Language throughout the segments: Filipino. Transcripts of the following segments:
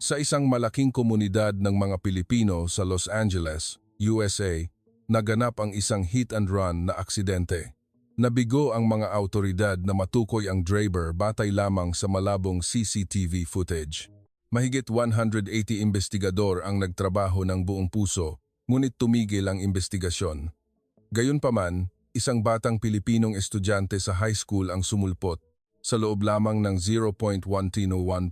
Sa isang malaking komunidad ng mga Pilipino sa Los Angeles, USA, naganap ang isang hit and run na aksidente. Nabigo ang mga awtoridad na matukoy ang driver batay lamang sa malabong CCTV footage. Mahigit 180 investigador ang nagtrabaho ng buong puso, ngunit tumigil ang investigasyon. Gayunpaman, isang batang Pilipinong estudyante sa high school ang sumulpot sa loob lamang ng 0.1 o 1.0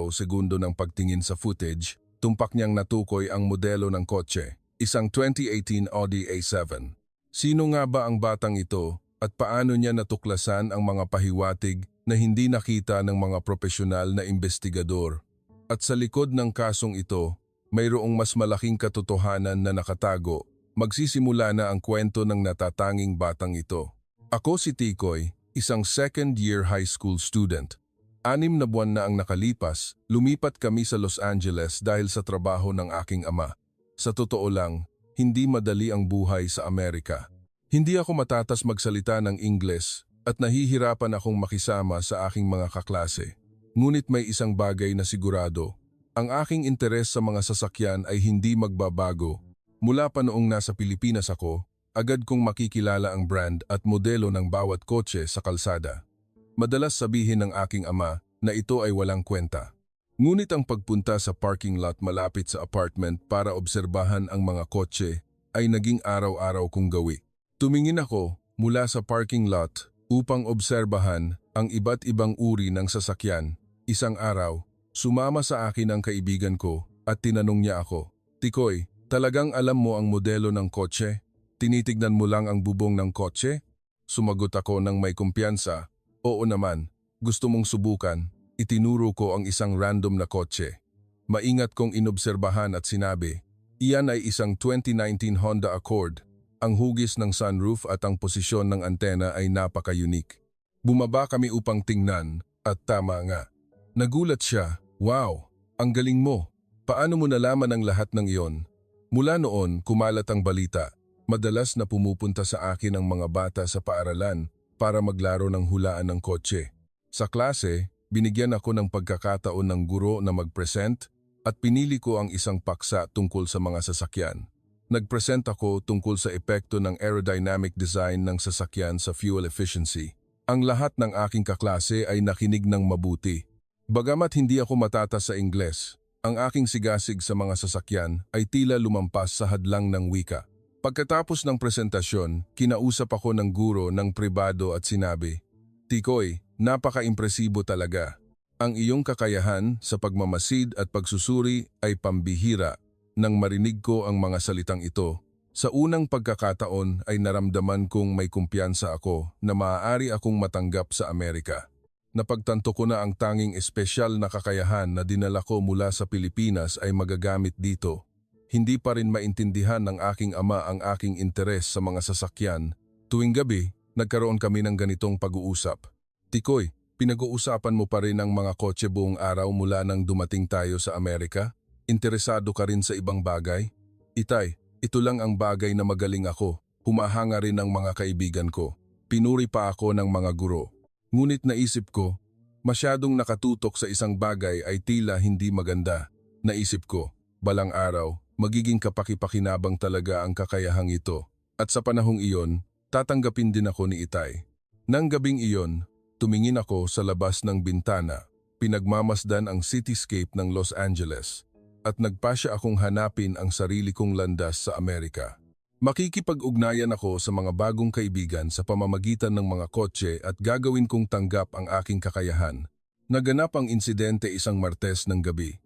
segundo ng pagtingin sa footage. Tumpak niyang natukoy ang modelo ng kotse, isang 2018 Audi A7. Sino nga ba ang batang ito at paano niya natuklasan ang mga pahiwatig na hindi nakita ng mga profesional na investigador? At sa likod ng kasong ito, mayroong mas malaking katotohanan na nakatago. Magsisimula na ang kwento ng natatanging batang ito. Ako si Tikoy, isang second-year high school student. 6 na buwan na ang nakalipas, lumipat kami sa Los Angeles dahil sa trabaho ng aking ama. Sa totoo lang, hindi madali ang buhay sa Amerika. Hindi ako matatas magsalita ng Ingles at nahihirapan akong makisama sa aking mga kaklase. Ngunit may isang bagay na sigurado, ang aking interes sa mga sasakyan ay hindi magbabago. Mula pa noong nasa Pilipinas ako, agad kong makikilala ang brand at modelo ng bawat kotse sa kalsada. Madalas sabihin ng aking ama na ito ay walang kwenta. Ngunit ang pagpunta sa parking lot malapit sa apartment para obserbahan ang mga kotse ay naging araw-araw kong gawi. Tumingin ako mula sa parking lot upang obserbahan ang iba't ibang uri ng sasakyan. Isang araw, sumama sa akin ang kaibigan ko at tinanong niya ako, "Tikoy, talagang alam mo ang modelo ng kotse? Tinitignan mo lang ang bubong ng kotse?" Sumagot ako ng may kumpiyansa, "Oo naman, gusto mong subukan." Itinuro ko ang isang random na kotse. Maingat kong inobserbahan at sinabi, "Iyan ay isang 2019 Honda Accord. Ang hugis ng sunroof at ang posisyon ng antena ay napaka-unique." Bumaba kami upang tingnan at tama nga. Nagulat siya, "Wow, ang galing mo. Paano mo nalaman ang lahat ng iyon?" Mula noon, kumalat ang balita. Madalas na pumupunta sa akin ang mga bata sa paaralan para maglaro ng hulaan ng kotse. Sa klase, binigyan ako ng pagkakataon ng guro na mag-present at pinili ko ang isang paksa tungkol sa mga sasakyan. Nag-present ako tungkol sa epekto ng aerodynamic design ng sasakyan sa fuel efficiency. Ang lahat ng aking kaklase ay nakinig ng mabuti. Bagamat hindi ako matatas sa Ingles, ang aking sigasig sa mga sasakyan ay tila lumampas sa hadlang ng wika. Pagkatapos ng presentasyon, kinausap ako ng guro ng pribado at sinabi, "Tikoy, napaka-impresibo talaga. Ang iyong kakayahan sa pagmamasid at pagsusuri ay pambihira." Nang marinig ko ang mga salitang ito, sa unang pagkakataon ay naramdaman kong may kumpiyansa ako na maaari akong matanggap sa Amerika. Napagtanto ko na ang tanging espesyal na kakayahan na dinala ko mula sa Pilipinas ay magagamit dito. Hindi pa rin maintindihan ng aking ama ang aking interes sa mga sasakyan. Tuwing gabi, nagkaroon kami ng ganitong pag-uusap. "Tikoy, pinag-uusapan mo pa rin ang mga kotse buong araw mula nang dumating tayo sa Amerika? Interesado ka rin sa ibang bagay?" "Itay, ito lang ang bagay na magaling ako." Humahanga rin ang mga kaibigan ko. Pinuri pa ako ng mga guro. Ngunit naisip ko, masyadong nakatutok sa isang bagay ay tila hindi maganda. Naisip ko, balang araw, magiging kapaki-pakinabang talaga ang kakayahang ito. At sa panahong iyon, tatanggapin din ako ni Itay. Nang gabing iyon, tumingin ako sa labas ng bintana, pinagmamasdan ang cityscape ng Los Angeles, at nagpasya akong hanapin ang sarili kong landas sa Amerika. Makikipag-ugnayan ako sa mga bagong kaibigan sa pamamagitan ng mga kotse at gagawin kong tanggap ang aking kakayahan. Naganap ang insidente isang Martes ng gabi.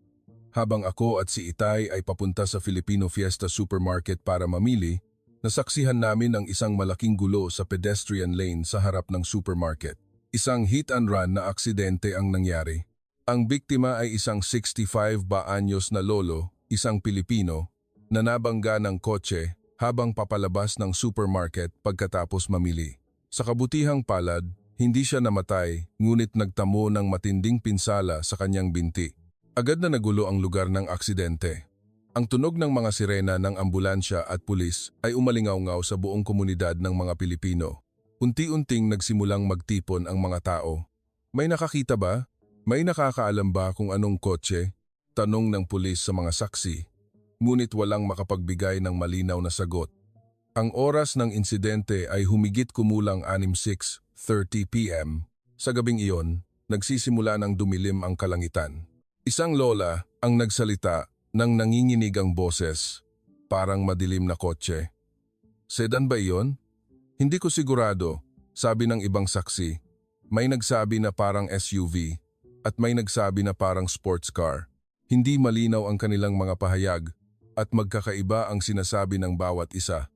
Habang ako at si Itay ay papunta sa Filipino Fiesta Supermarket para mamili, nasaksihan namin ang isang malaking gulo sa pedestrian lane sa harap ng supermarket. Isang hit and run na aksidente ang nangyari. Ang biktima ay isang 65 anyos na lolo, isang Pilipino, na nabangga ng kotse habang papalabas ng supermarket pagkatapos mamili. Sa kabutihang palad, hindi siya namatay, ngunit nagtamo ng matinding pinsala sa kanyang binti. Agad na nagulo ang lugar ng aksidente. Ang tunog ng mga sirena ng ambulansya at pulis ay umalingaw-ngaw sa buong komunidad ng mga Pilipino. Unti-unting nagsimulang magtipon ang mga tao. "May nakakita ba? May nakakaalam ba kung anong kotse?" Tanong ng pulis sa mga saksi, ngunit walang makapagbigay ng malinaw na sagot. Ang oras ng insidente ay humigit kumulang 6:30 p.m. Sa gabing iyon, nagsisimula ng dumilim ang kalangitan. Isang lola ang nagsalita nang nanginginig ang boses, parang madilim na kotse. Sedan ba iyon? Hindi ko sigurado, sabi ng ibang saksi. May nagsabi na parang SUV at may nagsabi na parang sports car. Hindi malinaw ang kanilang mga pahayag at magkakaiba ang sinasabi ng bawat isa.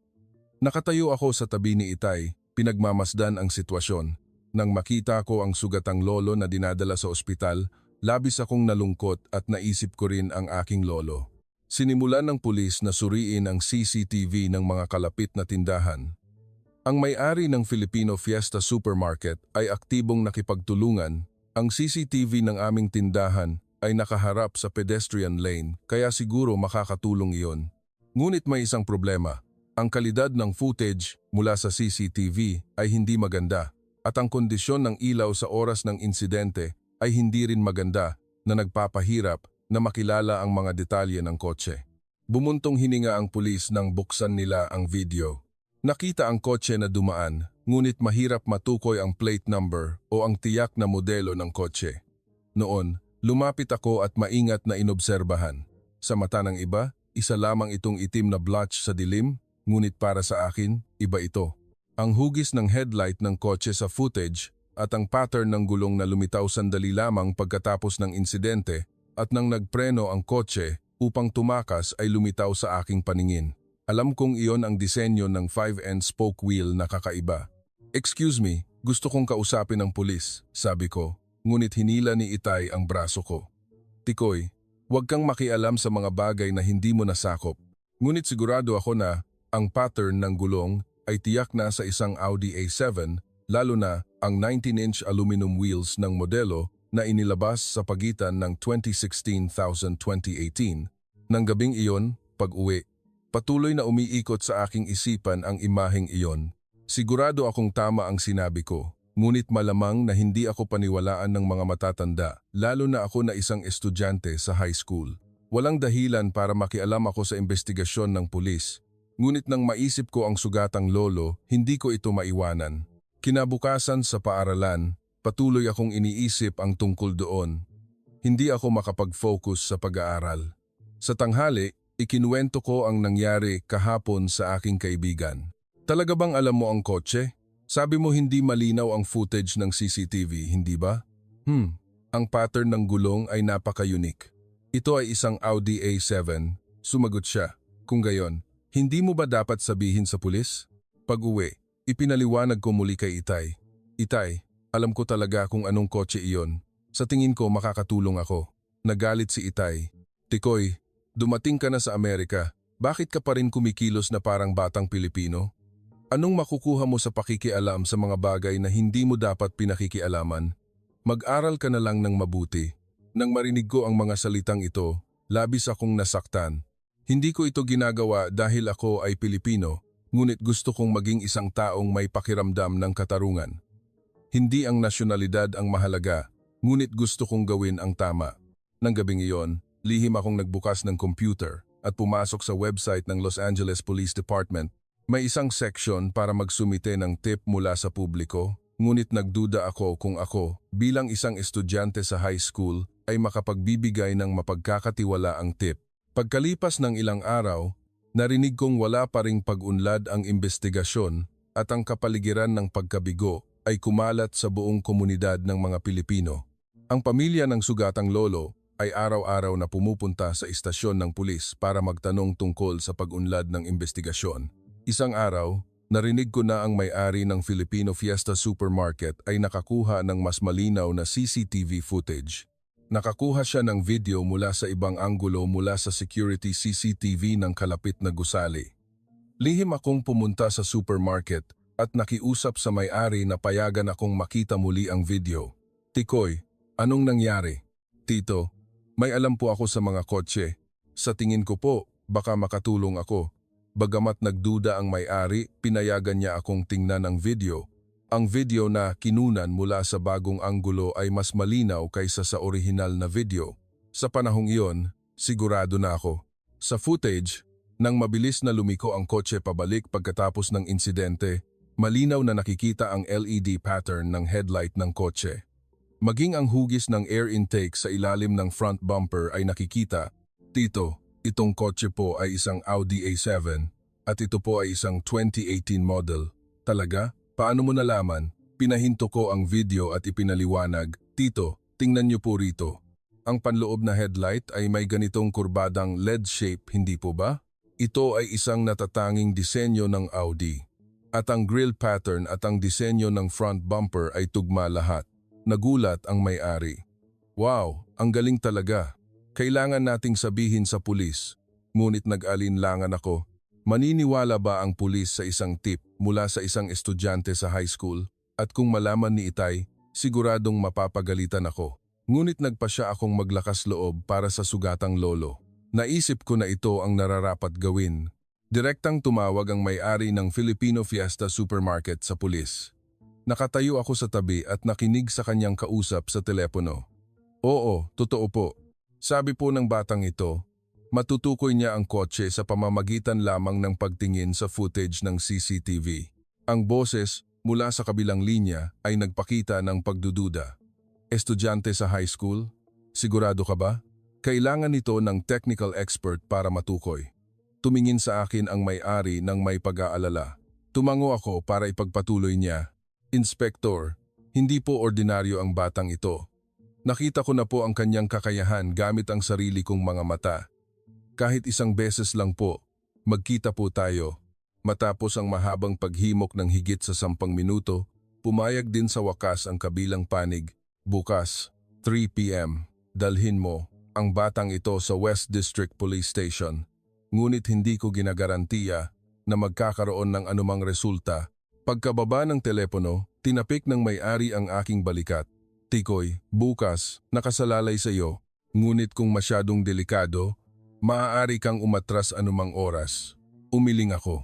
Nakatayo ako sa tabi ni Itay, pinagmamasdan ang sitwasyon. Nang makita ko ang sugatang lolo na dinadala sa ospital, labis akong nalungkot at naisip ko rin ang aking lolo. Sinimulan ng pulis na suriin ang CCTV ng mga kalapit na tindahan. Ang may-ari ng Filipino Fiesta Supermarket ay aktibong nakipagtulungan. Ang CCTV ng aming tindahan ay nakaharap sa pedestrian lane kaya siguro makakatulong iyon. Ngunit may isang problema. Ang kalidad ng footage mula sa CCTV ay hindi maganda at ang kondisyon ng ilaw sa oras ng insidente ay hindi rin maganda na nagpapahirap na makilala ang mga detalye ng kotse. Bumuntong hininga ang pulis nang buksan nila ang video. Nakita ang kotse na dumaan, ngunit mahirap matukoy ang plate number o ang tiyak na modelo ng kotse. Noon, lumapit ako at maingat na inobserbahan. Sa mata ng iba, isa lamang itong itim na blotch sa dilim, ngunit para sa akin, iba ito. Ang hugis ng headlight ng kotse sa footage at ang pattern ng gulong na lumitaw sandali lamang pagkatapos ng insidente at nang nagpreno ang kotse upang tumakas ay lumitaw sa aking paningin. Alam kong iyon ang disenyo ng 5-end spoke wheel na kakaiba. "Excuse me, gusto kong kausapin ng pulis," sabi ko, ngunit hinila ni Itay ang braso ko. "Tikoy, huwag kang makialam sa mga bagay na hindi mo nasakop." Ngunit sigurado ako na ang pattern ng gulong ay tiyak na sa isang Audi A7, lalo na ang 19-inch aluminum wheels ng modelo na inilabas sa pagitan ng 2016-2018. Nang gabing iyon, pag-uwi, patuloy na umiikot sa aking isipan ang imaheng iyon. Sigurado akong tama ang sinabi ko, ngunit malamang na hindi ako paniwalaan ng mga matatanda, lalo na ako na isang estudyante sa high school. Walang dahilan para makialam ako sa investigasyon ng pulis. Ngunit nang maisip ko ang sugatang lolo, hindi ko ito maiwanan. Kinabukasan sa paaralan, patuloy akong iniisip ang tungkol doon. Hindi ako makapag-focus sa pag-aaral. Sa tanghali, ikinuwento ko ang nangyari kahapon sa aking kaibigan. "Talaga bang alam mo ang kotse? Sabi mo hindi malinaw ang footage ng CCTV, hindi ba?" Ang pattern ng gulong ay napaka-unique. "Ito ay isang Audi A7, sumagot siya. "Kung gayon, hindi mo ba dapat sabihin sa pulis?" Pag-uwi, ipinaliwanag ko muli kay Itay. "Itay, alam ko talaga kung anong kotse iyon. Sa tingin ko makakatulong ako." Nagalit si Itay. "Tikoy, dumating ka na sa Amerika. Bakit ka pa rin kumikilos na parang batang Pilipino? Anong makukuha mo sa pakikialam sa mga bagay na hindi mo dapat pinakikialaman? Mag-aral ka na lang ng mabuti." Nang marinig ko ang mga salitang ito, labis akong nasaktan. Hindi ko ito ginagawa dahil ako ay Pilipino, ngunit gusto kong maging isang taong may pakiramdam ng katarungan. Hindi ang nasyonalidad ang mahalaga, ngunit gusto kong gawin ang tama. Nang gabing iyon, lihim akong nagbukas ng computer at pumasok sa website ng Los Angeles Police Department. May isang section para magsumite ng tip mula sa publiko, ngunit nagduda ako kung ako, bilang isang estudyante sa high school, ay makapagbibigay ng mapagkakatiwalaang tip. Pagkalipas ng ilang araw, narinig kong wala pa ring pag-unlad ang investigasyon at ang kapaligiran ng pagkabigo ay kumalat sa buong komunidad ng mga Pilipino. Ang pamilya ng sugatang lolo ay araw-araw na pumupunta sa istasyon ng pulis para magtanong tungkol sa pag-unlad ng investigasyon. Isang araw, narinig ko na ang may-ari ng Filipino Fiesta Supermarket ay nakakuha ng mas malinaw na CCTV footage. Nakakuha siya ng video mula sa ibang anggulo mula sa security CCTV ng kalapit na gusali. Lihim akong pumunta sa supermarket at nakiusap sa may-ari na payagan akong makita muli ang video. "Tikoy, anong nangyari?" "Tito, may alam po ako sa mga kotse. Sa tingin ko po, baka makatulong ako." Bagamat nagduda ang may-ari, pinayagan niya akong tingnan ang video. Ang video na kinunan mula sa bagong anggulo ay mas malinaw kaysa sa orihinal na video. Sa panahong iyon, Sigurado na ako. Sa footage, nang mabilis na lumiko ang kotse pabalik pagkatapos ng insidente, malinaw na nakikita ang LED pattern ng headlight ng kotse. Maging ang hugis ng air intake sa ilalim ng front bumper ay nakikita. Tito, itong kotse po ay isang Audi A7 at ito po ay isang 2018 model. Talaga? Paano mo nalaman? Pinahinto ko ang video at ipinaliwanag. Tito, tingnan niyo po rito. Ang panloob na headlight ay may ganitong kurbadang LED shape, hindi po ba? Ito ay isang natatanging disenyo ng Audi. At ang grille pattern at ang disenyo ng front bumper ay tugma lahat. Nagulat ang may-ari. Wow, ang galing talaga. Kailangan nating sabihin sa pulis. Ngunit nag-alinlangan ako. Maniniwala ba ang pulis sa isang tip mula sa isang estudyante sa high school? At kung malaman ni Itay, siguradong mapapagalitan ako. Ngunit nagpasya akong maglakas loob para sa sugatang lolo. Naisip ko na ito ang nararapat gawin. Direktang tumawag ang may-ari ng Filipino Fiesta Supermarket sa pulis. Nakatayo ako sa tabi at nakinig sa kanyang kausap sa telepono. Oo, totoo po. Sabi po ng batang ito, matutukoy niya ang kotse sa pamamagitan lamang ng pagtingin sa footage ng CCTV. Ang boses mula sa kabilang linya ay nagpakita ng pagdududa. Estudyante sa high school? Sigurado ka ba? Kailangan nito ng technical expert para matukoy. Tumingin sa akin ang may-ari ng may pag-aalala. Tumango ako para ipagpatuloy niya. Inspektor, hindi po ordinaryo ang batang ito. Nakita ko na po ang kanyang kakayahan gamit ang sarili kong mga mata. Kahit isang beses lang po, magkita po tayo. Matapos ang mahabang paghimok ng higit sa 10 minuto, pumayag din sa wakas ang kabilang panig. Bukas, 3 p.m., dalhin mo ang batang ito sa West District Police Station. Ngunit hindi ko ginagarantiya na magkakaroon ng anumang resulta. Pagkababa ng telepono, tinapik ng may-ari ang aking balikat. Tikoy, bukas, nakasalalay sa iyo. Ngunit kung masyadong delikado, maaari kang umatras anumang oras. Umiling ako.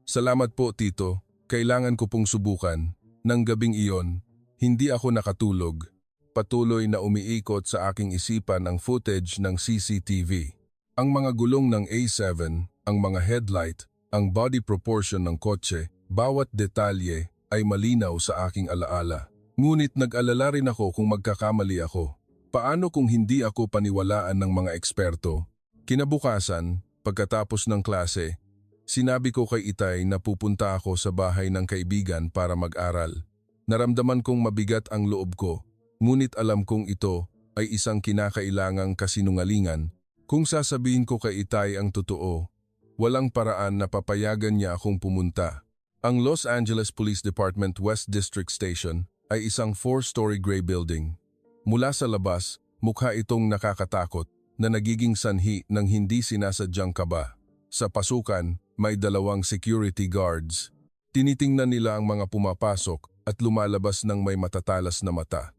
Salamat po, Tito. Kailangan ko pong subukan. Nang gabing iyon, hindi ako nakatulog. Patuloy na umiikot sa aking isipan ang footage ng CCTV. Ang mga gulong ng A7, ang mga headlight, ang body proportion ng kotse, bawat detalye ay malinaw sa aking alaala. Ngunit nag-alala rin ako kung magkakamali ako. Paano kung hindi ako paniwalaan ng mga eksperto? Kinabukasan, pagkatapos ng klase, sinabi ko kay Itay na pupunta ako sa bahay ng kaibigan para mag-aral. Naramdaman kong mabigat ang loob ko. Ngunit alam kong ito ay isang kinakailangang kasinungalingan. Kung sasabihin ko kay Itay ang totoo, walang paraan na papayagan niya akong pumunta. Ang Los Angeles Police Department West District Station ay isang 4-story gray building. Mula sa labas, mukha itong nakakatakot na nagiging sanhi ng hindi sinasadyang kaba. Sa pasukan, may 2 security guards. Tinitingnan nila ang mga pumapasok at lumalabas ng may matatalas na mata.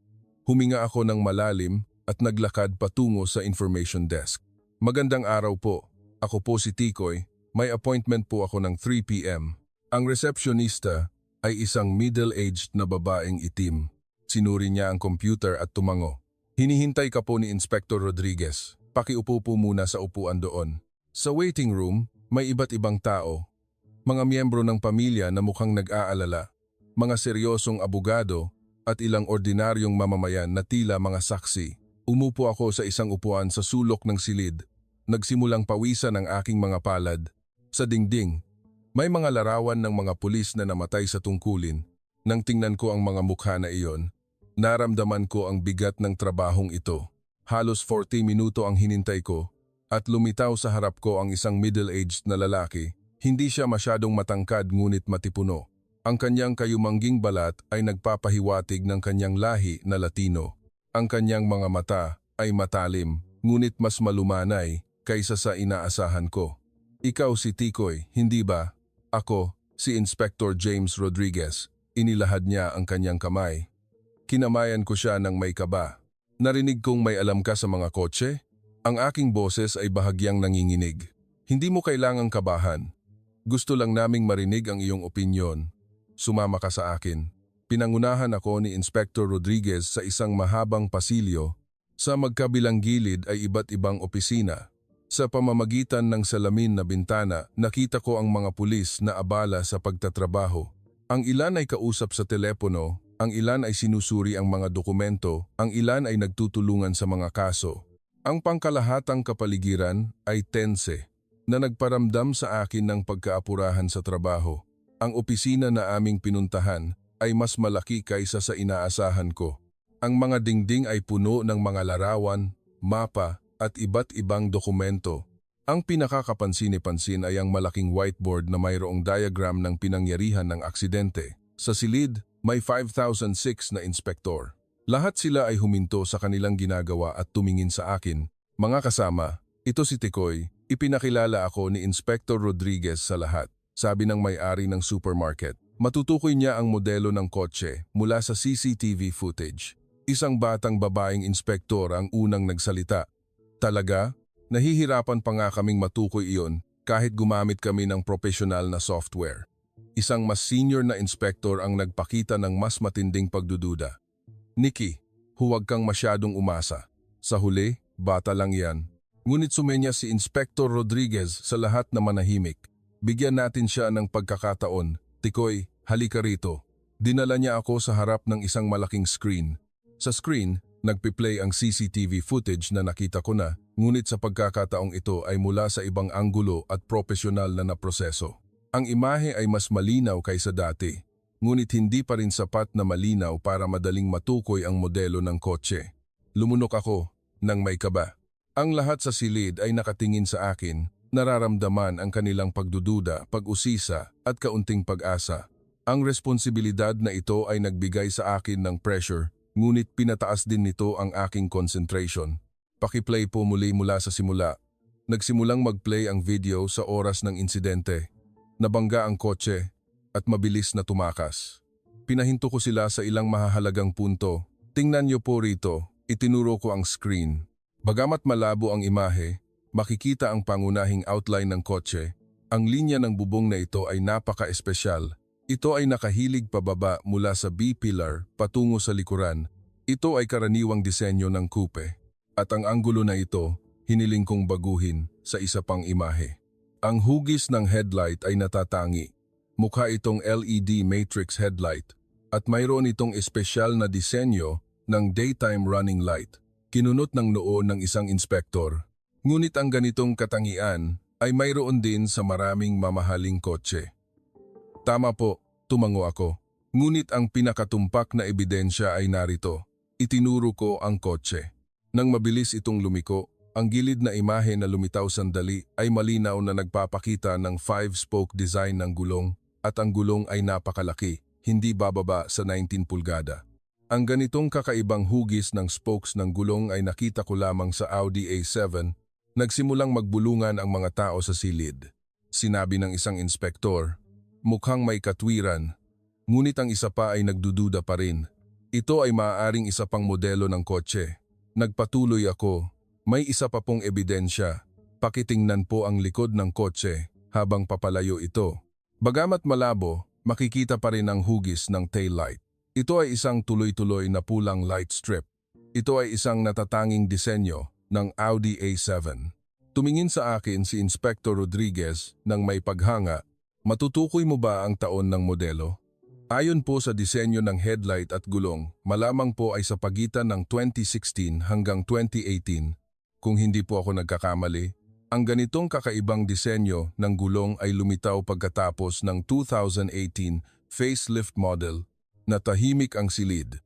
Huminga ako ng malalim at naglakad patungo sa information desk. Magandang araw po. Ako po si Tikoy. May appointment po ako ng 3 p.m. Ang receptionista ay isang middle-aged na babaeng itim. Sinuri niya ang computer at tumango. Hinihintay ka po ni Inspector Rodriguez. Pakiupo po muna sa upuan doon. Sa waiting room, may iba't ibang tao. Mga miyembro ng pamilya na mukhang nag-aalala. Mga seryosong abogado at ilang ordinaryong mamamayan na tila mga saksi. Umupo ako sa isang upuan sa sulok ng silid. Nagsimulang pawisan ang aking mga palad. Sa dingding, may mga larawan ng mga pulis na namatay sa tungkulin. Nang tingnan ko ang mga mukha na iyon, naramdaman ko ang bigat ng trabahong ito. Halos 40 minuto ang hinintay ko at lumitaw sa harap ko ang isang middle-aged na lalaki. Hindi siya masyadong matangkad ngunit matipuno. Ang kanyang kayumangging balat ay nagpapahiwatig ng kanyang lahi na Latino. Ang kanyang mga mata ay matalim, ngunit mas malumanay kaysa sa inaasahan ko. Ikaw si Tikoy, hindi ba? Ako, si Inspector James Rodriguez. Inilahad niya ang kanyang kamay. Kinamayan ko siya ng may kaba. Narinig kong may alam ka sa mga kotse? Ang aking boses ay bahagyang nanginginig. Hindi mo kailangang kabahan. Gusto lang naming marinig ang iyong opinyon. Sumama ka sa akin. Pinangunahan ako ni Inspector Rodriguez sa isang mahabang pasilyo Sa magkabilang gilid ay iba't ibang opisina. Sa pamamagitan ng salamin na bintana, nakita ko ang mga pulis na abala sa pagtatrabaho. Ang ilan ay kausap sa telepono, ang ilan ay sinusuri ang mga dokumento, ang ilan ay nagtutulungan sa mga kaso. Ang pangkalahatang kapaligiran ay tense, na nagparamdam sa akin ng pagkaapurahan sa trabaho. Ang opisina na aming pinuntahan ay mas malaki kaysa sa inaasahan ko. Ang mga dingding ay puno ng mga larawan, mapa, at iba't ibang dokumento. Ang pinakakapansin-pansin ay ang malaking whiteboard na mayroong diagram ng pinangyarihan ng aksidente. Sa silid, may 5006 na inspektor. Lahat sila ay huminto sa kanilang ginagawa at tumingin sa akin. Mga kasama, ito si Tikoy, ipinakilala ako ni Inspector Rodriguez sa lahat, sabi ng may-ari ng supermarket. Matutukoy niya ang modelo ng kotse mula sa CCTV footage. Isang batang babaeng inspektor ang unang nagsalita. Talaga? Nahihirapan pa nga kaming matukoy iyon kahit gumamit kami ng profesional na software. Isang mas senior na inspektor ang nagpakita ng mas matinding pagdududa. Nikki, huwag kang masyadong umasa. Sa huli, bata lang yan. Ngunit sumenya si Inspector Rodriguez sa lahat na manahimik. Bigyan natin siya ng pagkakataon. Tikoy, halika rito. Dinala niya ako sa harap ng isang malaking screen. Sa screen, nagpi-play ang CCTV footage na nakita ko na, ngunit sa pagkakataong ito ay mula sa ibang anggulo at profesional na proseso. Ang imahe ay mas malinaw kaysa dati, ngunit hindi pa rin sapat na malinaw para madaling matukoy ang modelo ng kotse. Lumunok ako nang may kaba. Ang lahat sa silid ay nakatingin sa akin, nararamdaman ang kanilang pagdududa, pag-usisa at kaunting pag-asa. Ang responsibilidad na ito ay nagbigay sa akin ng pressure, ngunit pinataas din nito ang aking concentration. Paki-play po muli mula sa simula. Nagsimulang mag-play ang video sa oras ng insidente. Nabangga ang kotse at mabilis na tumakas. Pinahinto ko sila sa ilang mahahalagang punto. Tingnan niyo po rito, itinuro ko ang screen. Bagamat malabo ang imahe, makikita ang pangunahing outline ng kotse. Ang linya ng bubong na ito ay napaka-espesyal. Ito ay nakahilig pababa mula sa B-pillar patungo sa likuran. Ito ay karaniwang disenyo ng coupe. At ang anggulo na ito, hiniling kong baguhin sa isa pang imahe. Ang hugis ng headlight ay natatangi. Mukha itong LED matrix headlight. At mayroon itong espesyal na disenyo ng daytime running light. Kinunot ng noo ng isang inspektor. Ngunit ang ganitong katangian ay mayroon din sa maraming mamahaling kotse. Tama po, tumango ako. Ngunit ang pinakatumpak na ebidensya ay narito. Itinuro ko ang kotse. Nang mabilis itong lumiko, ang gilid na imahe na lumitaw sandali ay malinaw na nagpapakita ng 5-spoke design ng gulong at ang gulong ay napakalaki, hindi bababa sa 19 pulgada. Ang ganitong kakaibang hugis ng spokes ng gulong ay nakita ko lamang sa Audi A7. Nagsimulang magbulungan ang mga tao sa silid. Sinabi ng isang inspektor, mukhang may katwiran, ngunit ang isa pa ay nagdududa pa rin. Ito ay maaaring isa pang modelo ng kotse. Nagpatuloy ako, may isa pa pong ebidensya. Pakitingnan po ang likod ng kotse habang papalayo ito. Bagamat malabo, makikita pa rin ang hugis ng taillight. Ito ay isang tuloy-tuloy na pulang light strip. Ito ay isang natatanging disenyo ng Audi A7. Tumingin sa akin si Inspector Rodriguez nang may paghanga. Matutukoy mo ba ang taon ng modelo? Ayon po sa disenyo ng headlight at gulong, malamang po ay sa pagitan ng 2016 hanggang 2018. Kung hindi po ako nagkakamali, ang ganitong kakaibang disenyo ng gulong ay lumitaw pagkatapos ng 2018 facelift model na tahimik ang silid.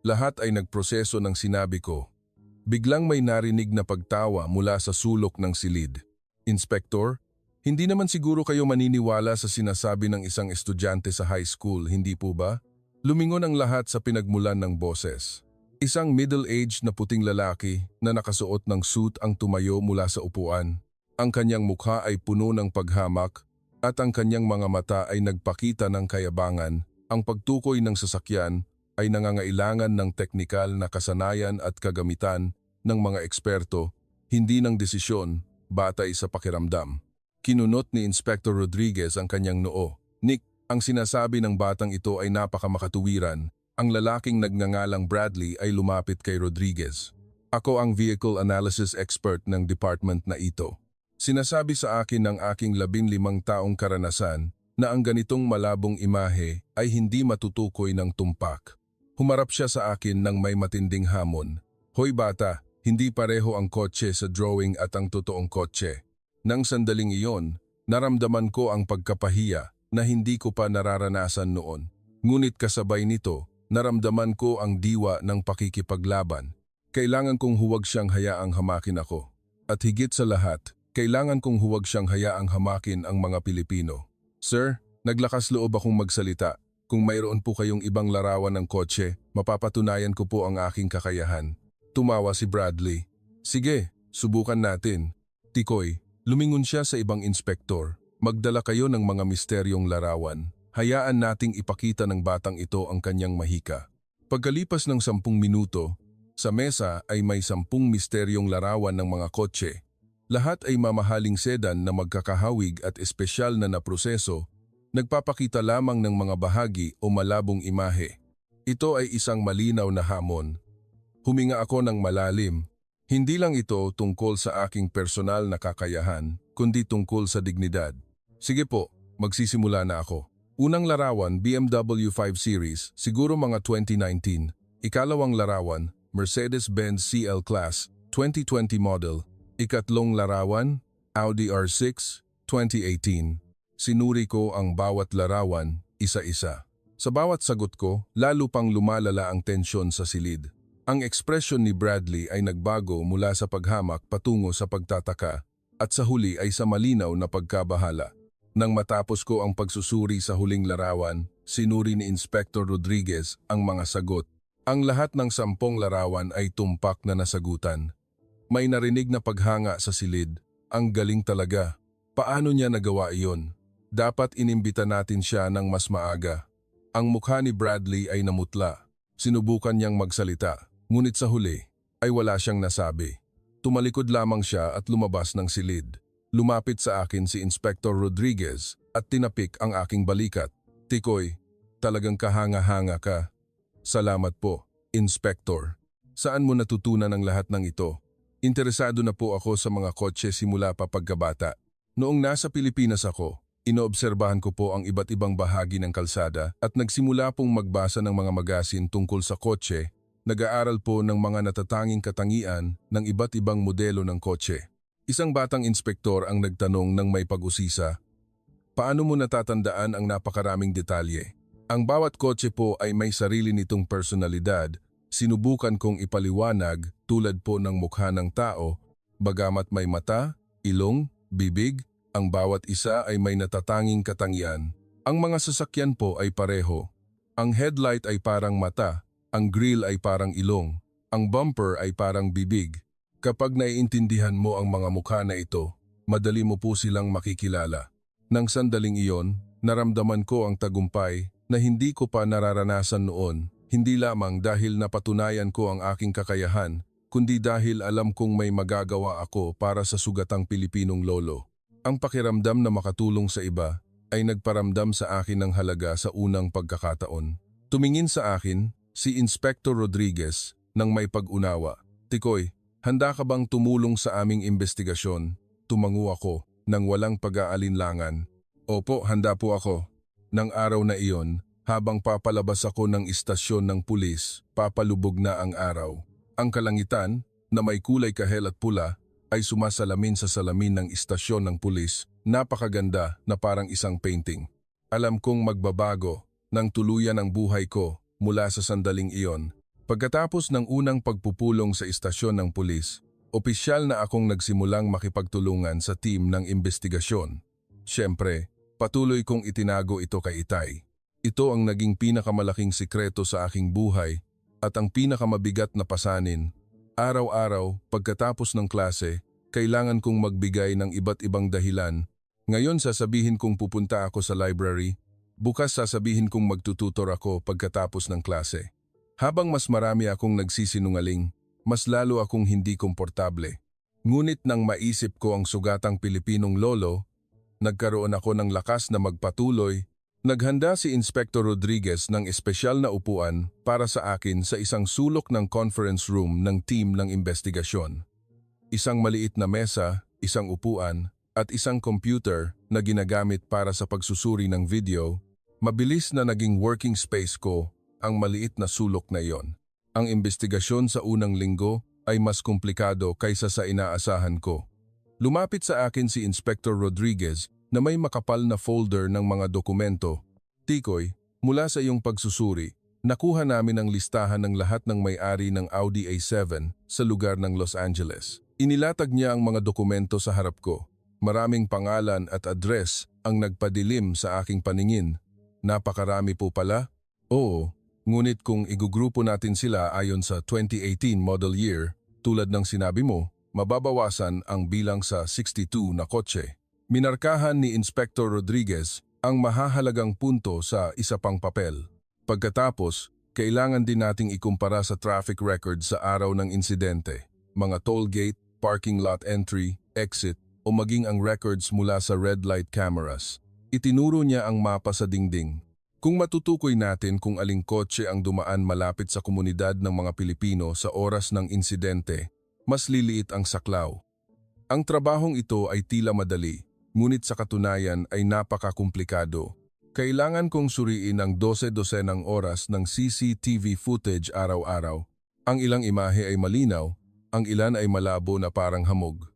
Lahat ay nagproseso ng sinabi ko. Biglang may narinig na pagtawa mula sa sulok ng silid. Inspector, hindi naman siguro kayo maniniwala sa sinasabi ng isang estudyante sa high school, hindi po ba? Lumingon ang lahat sa pinagmulan ng boses. Isang middle-aged na puting lalaki na nakasuot ng suit ang tumayo mula sa upuan. Ang kanyang mukha ay puno ng paghamak at ang kanyang mga mata ay nagpakita ng kayabangan. Ang pagtukoy ng sasakyan ay nangangailangan ng teknikal na kasanayan at kagamitan ng mga eksperto, hindi ng desisyon, batay sa pakiramdam. Kinunot ni Inspector Rodriguez ang kanyang noo. Nick, ang sinasabi ng batang ito ay napakamakatuwiran. Ang lalaking nagngangalang Bradley ay lumapit kay Rodriguez. Ako ang vehicle analysis expert ng department na ito. Sinasabi sa akin ng aking 15 taong karanasan na ang ganitong malabong imahe ay hindi matutukoy ng tumpak. Humarap siya sa akin ng may matinding hamon. Hoy bata, hindi pareho ang kotse sa drawing at ang totoong kotse. Nang sandaling iyon, naramdaman ko ang pagkapahiya na hindi ko pa nararanasan noon. Ngunit kasabay nito, naramdaman ko ang diwa ng pakikipaglaban. Kailangan kong huwag siyang hayaang hamakin ako. At higit sa lahat, kailangan kong huwag siyang hayaang hamakin ang mga Pilipino. Sir, naglakas loob akong magsalita. Kung mayroon po kayong ibang larawan ng kotse, mapapatunayan ko po ang aking kakayahan. Tumawa si Bradley. Sige, subukan natin. Tikoy, lumingon siya sa ibang inspektor. Magdala kayo ng mga misteryong larawan. Hayaan nating ipakita ng batang ito ang kanyang mahika. Pagkalipas ng 10 minuto, sa mesa ay may 10 misteryong larawan ng mga kotse. Lahat ay mamahaling sedan na magkakahawig at espesyal na naproseso, nagpapakita lamang ng mga bahagi o malabong imahe. Ito ay isang malinaw na hamon. Huminga ako ng malalim. Hindi lang ito tungkol sa aking personal na kakayahan, kundi tungkol sa dignidad. Sige po, magsisimula na ako. Unang larawan, BMW 5 Series, siguro mga 2019. Ikalawang larawan, Mercedes-Benz CL Class, 2020 model. Ikatlong larawan, Audi R6, 2018. Sinuri ko ang bawat larawan, isa-isa. Sa bawat sagot ko, lalo pang lumalala ang tensyon sa silid. Ang ekspresyon ni Bradley ay nagbago mula sa paghamak patungo sa pagtataka at sa huli ay sa malinaw na pagkabahala. Nang matapos ko ang pagsusuri sa huling larawan, sinuri ni Inspector Rodriguez ang mga sagot. Ang lahat ng 10 larawan ay tumpak na nasagutan. May narinig na paghanga sa silid. Ang galing talaga. Paano niya nagawa iyon? Dapat inimbita natin siya ng mas maaga. Ang mukha ni Bradley ay namutla. Sinubukan niyang magsalita, ngunit sa huli ay wala siyang nasabi. Tumalikod lamang siya at lumabas ng silid. Lumapit sa akin si Inspector Rodriguez at tinapik ang aking balikat. Tikoy, talagang kahanga-hanga ka. Salamat po, Inspector. Saan mo natutunan ang lahat ng ito? Interesado na po ako sa mga kotse simula pa pagkabata. Noong nasa Pilipinas ako, inoobserbahan ko po ang iba't ibang bahagi ng kalsada at nagsimula pong magbasa ng mga magasin tungkol sa kotse, nag-aaral po ng mga natatanging katangian ng iba't ibang modelo ng kotse. Isang batang inspektor ang nagtanong ng may pag-usisa, paano mo natatandaan ang napakaraming detalye? Ang bawat kotse po ay may sarili nitong personalidad. Sinubukan kong ipaliwanag tulad po ng mukha ng tao, bagamat may mata, ilong, bibig, ang bawat isa ay may natatanging katangian. Ang mga sasakyan po ay pareho. Ang headlight ay parang mata, ang grille ay parang ilong, ang bumper ay parang bibig. Kapag naiintindihan mo ang mga mukha na ito, madali mo po silang makikilala. Nang sandaling iyon, naramdaman ko ang tagumpay na hindi ko pa nararanasan noon, hindi lamang dahil napatunayan ko ang aking kakayahan, kundi dahil alam kong may magagawa ako para sa sugatang Pilipinong lolo. Ang pakiramdam na makatulong sa iba ay nagparamdam sa akin ng halaga sa unang pagkakataon. Tumingin sa akin si Inspector Rodriguez nang may pag-unawa. Tikoy, handa ka bang tumulong sa aming investigasyon? Tumango ako nang walang pag-aalinlangan. Opo, handa po ako. Nang araw na iyon, habang papalabas ako ng istasyon ng pulis, papalubog na ang araw. Ang kalangitan, na may kulay kahel at pula, ay sumasalamin sa salamin ng istasyon ng pulis. Napakaganda na parang isang painting. Alam kong magbabago nang tuluyan ang buhay ko mula sa sandaling iyon. Pagkatapos ng unang pagpupulong sa istasyon ng pulis, opisyal na akong nagsimulang makipagtulungan sa team ng investigasyon. Siyempre, patuloy kong itinago ito kay Itay. Ito ang naging pinakamalaking sikreto sa aking buhay at ang pinakamabigat na pasanin. Araw-araw, pagkatapos ng klase, kailangan kong magbigay ng iba't ibang dahilan. Ngayon sasabihin kong pupunta ako sa library, bukas sasabihin kong magtututor ako pagkatapos ng klase. Habang mas marami akong nagsisinungaling, mas lalo akong hindi komportable. Ngunit nang maisip ko ang sugatang Pilipinong lolo, nagkaroon ako ng lakas na magpatuloy Naghanda si Inspector Rodriguez ng espesyal na upuan para sa akin sa isang sulok ng conference room ng team ng investigasyon. Isang maliit na mesa, isang upuan, at isang computer na ginagamit para sa pagsusuri ng video. Mabilis na naging working space ko ang maliit na sulok na iyon. Ang investigasyon sa unang linggo ay mas komplikado kaysa sa inaasahan ko. Lumapit sa akin si Inspector Rodriguez na may makapal na folder ng mga dokumento. Tikoy, mula sa iyong pagsusuri, nakuha namin ang listahan ng lahat ng may-ari ng Audi A7 sa lugar ng Los Angeles. Inilatag niya ang mga dokumento sa harap ko. Maraming pangalan at address ang nagpadilim sa aking paningin. Napakarami po pala? Oo, ngunit kung igugrupo natin sila ayon sa 2018 model year, tulad ng sinabi mo, mababawasan ang bilang sa 62 na kotse. Minarkahan ni Inspector Rodriguez ang mahahalagang punto sa isa pang papel. Pagkatapos, kailangan din nating ikumpara sa traffic record sa araw ng insidente, mga toll gate, parking lot entry, exit, o maging ang records mula sa red light cameras. Itinuro niya ang mapa sa dingding. Kung matutukoy natin kung aling kotse ang dumaan malapit sa komunidad ng mga Pilipino sa oras ng insidente, mas liliit ang saklaw. Ang trabahong ito ay tila madali, ngunit sa katunayan ay napakakumplikado. Kailangan kong suriin ang 12-dosenang oras ng CCTV footage araw-araw. Ang ilang imahe ay malinaw, ang ilan ay malabo na parang hamog.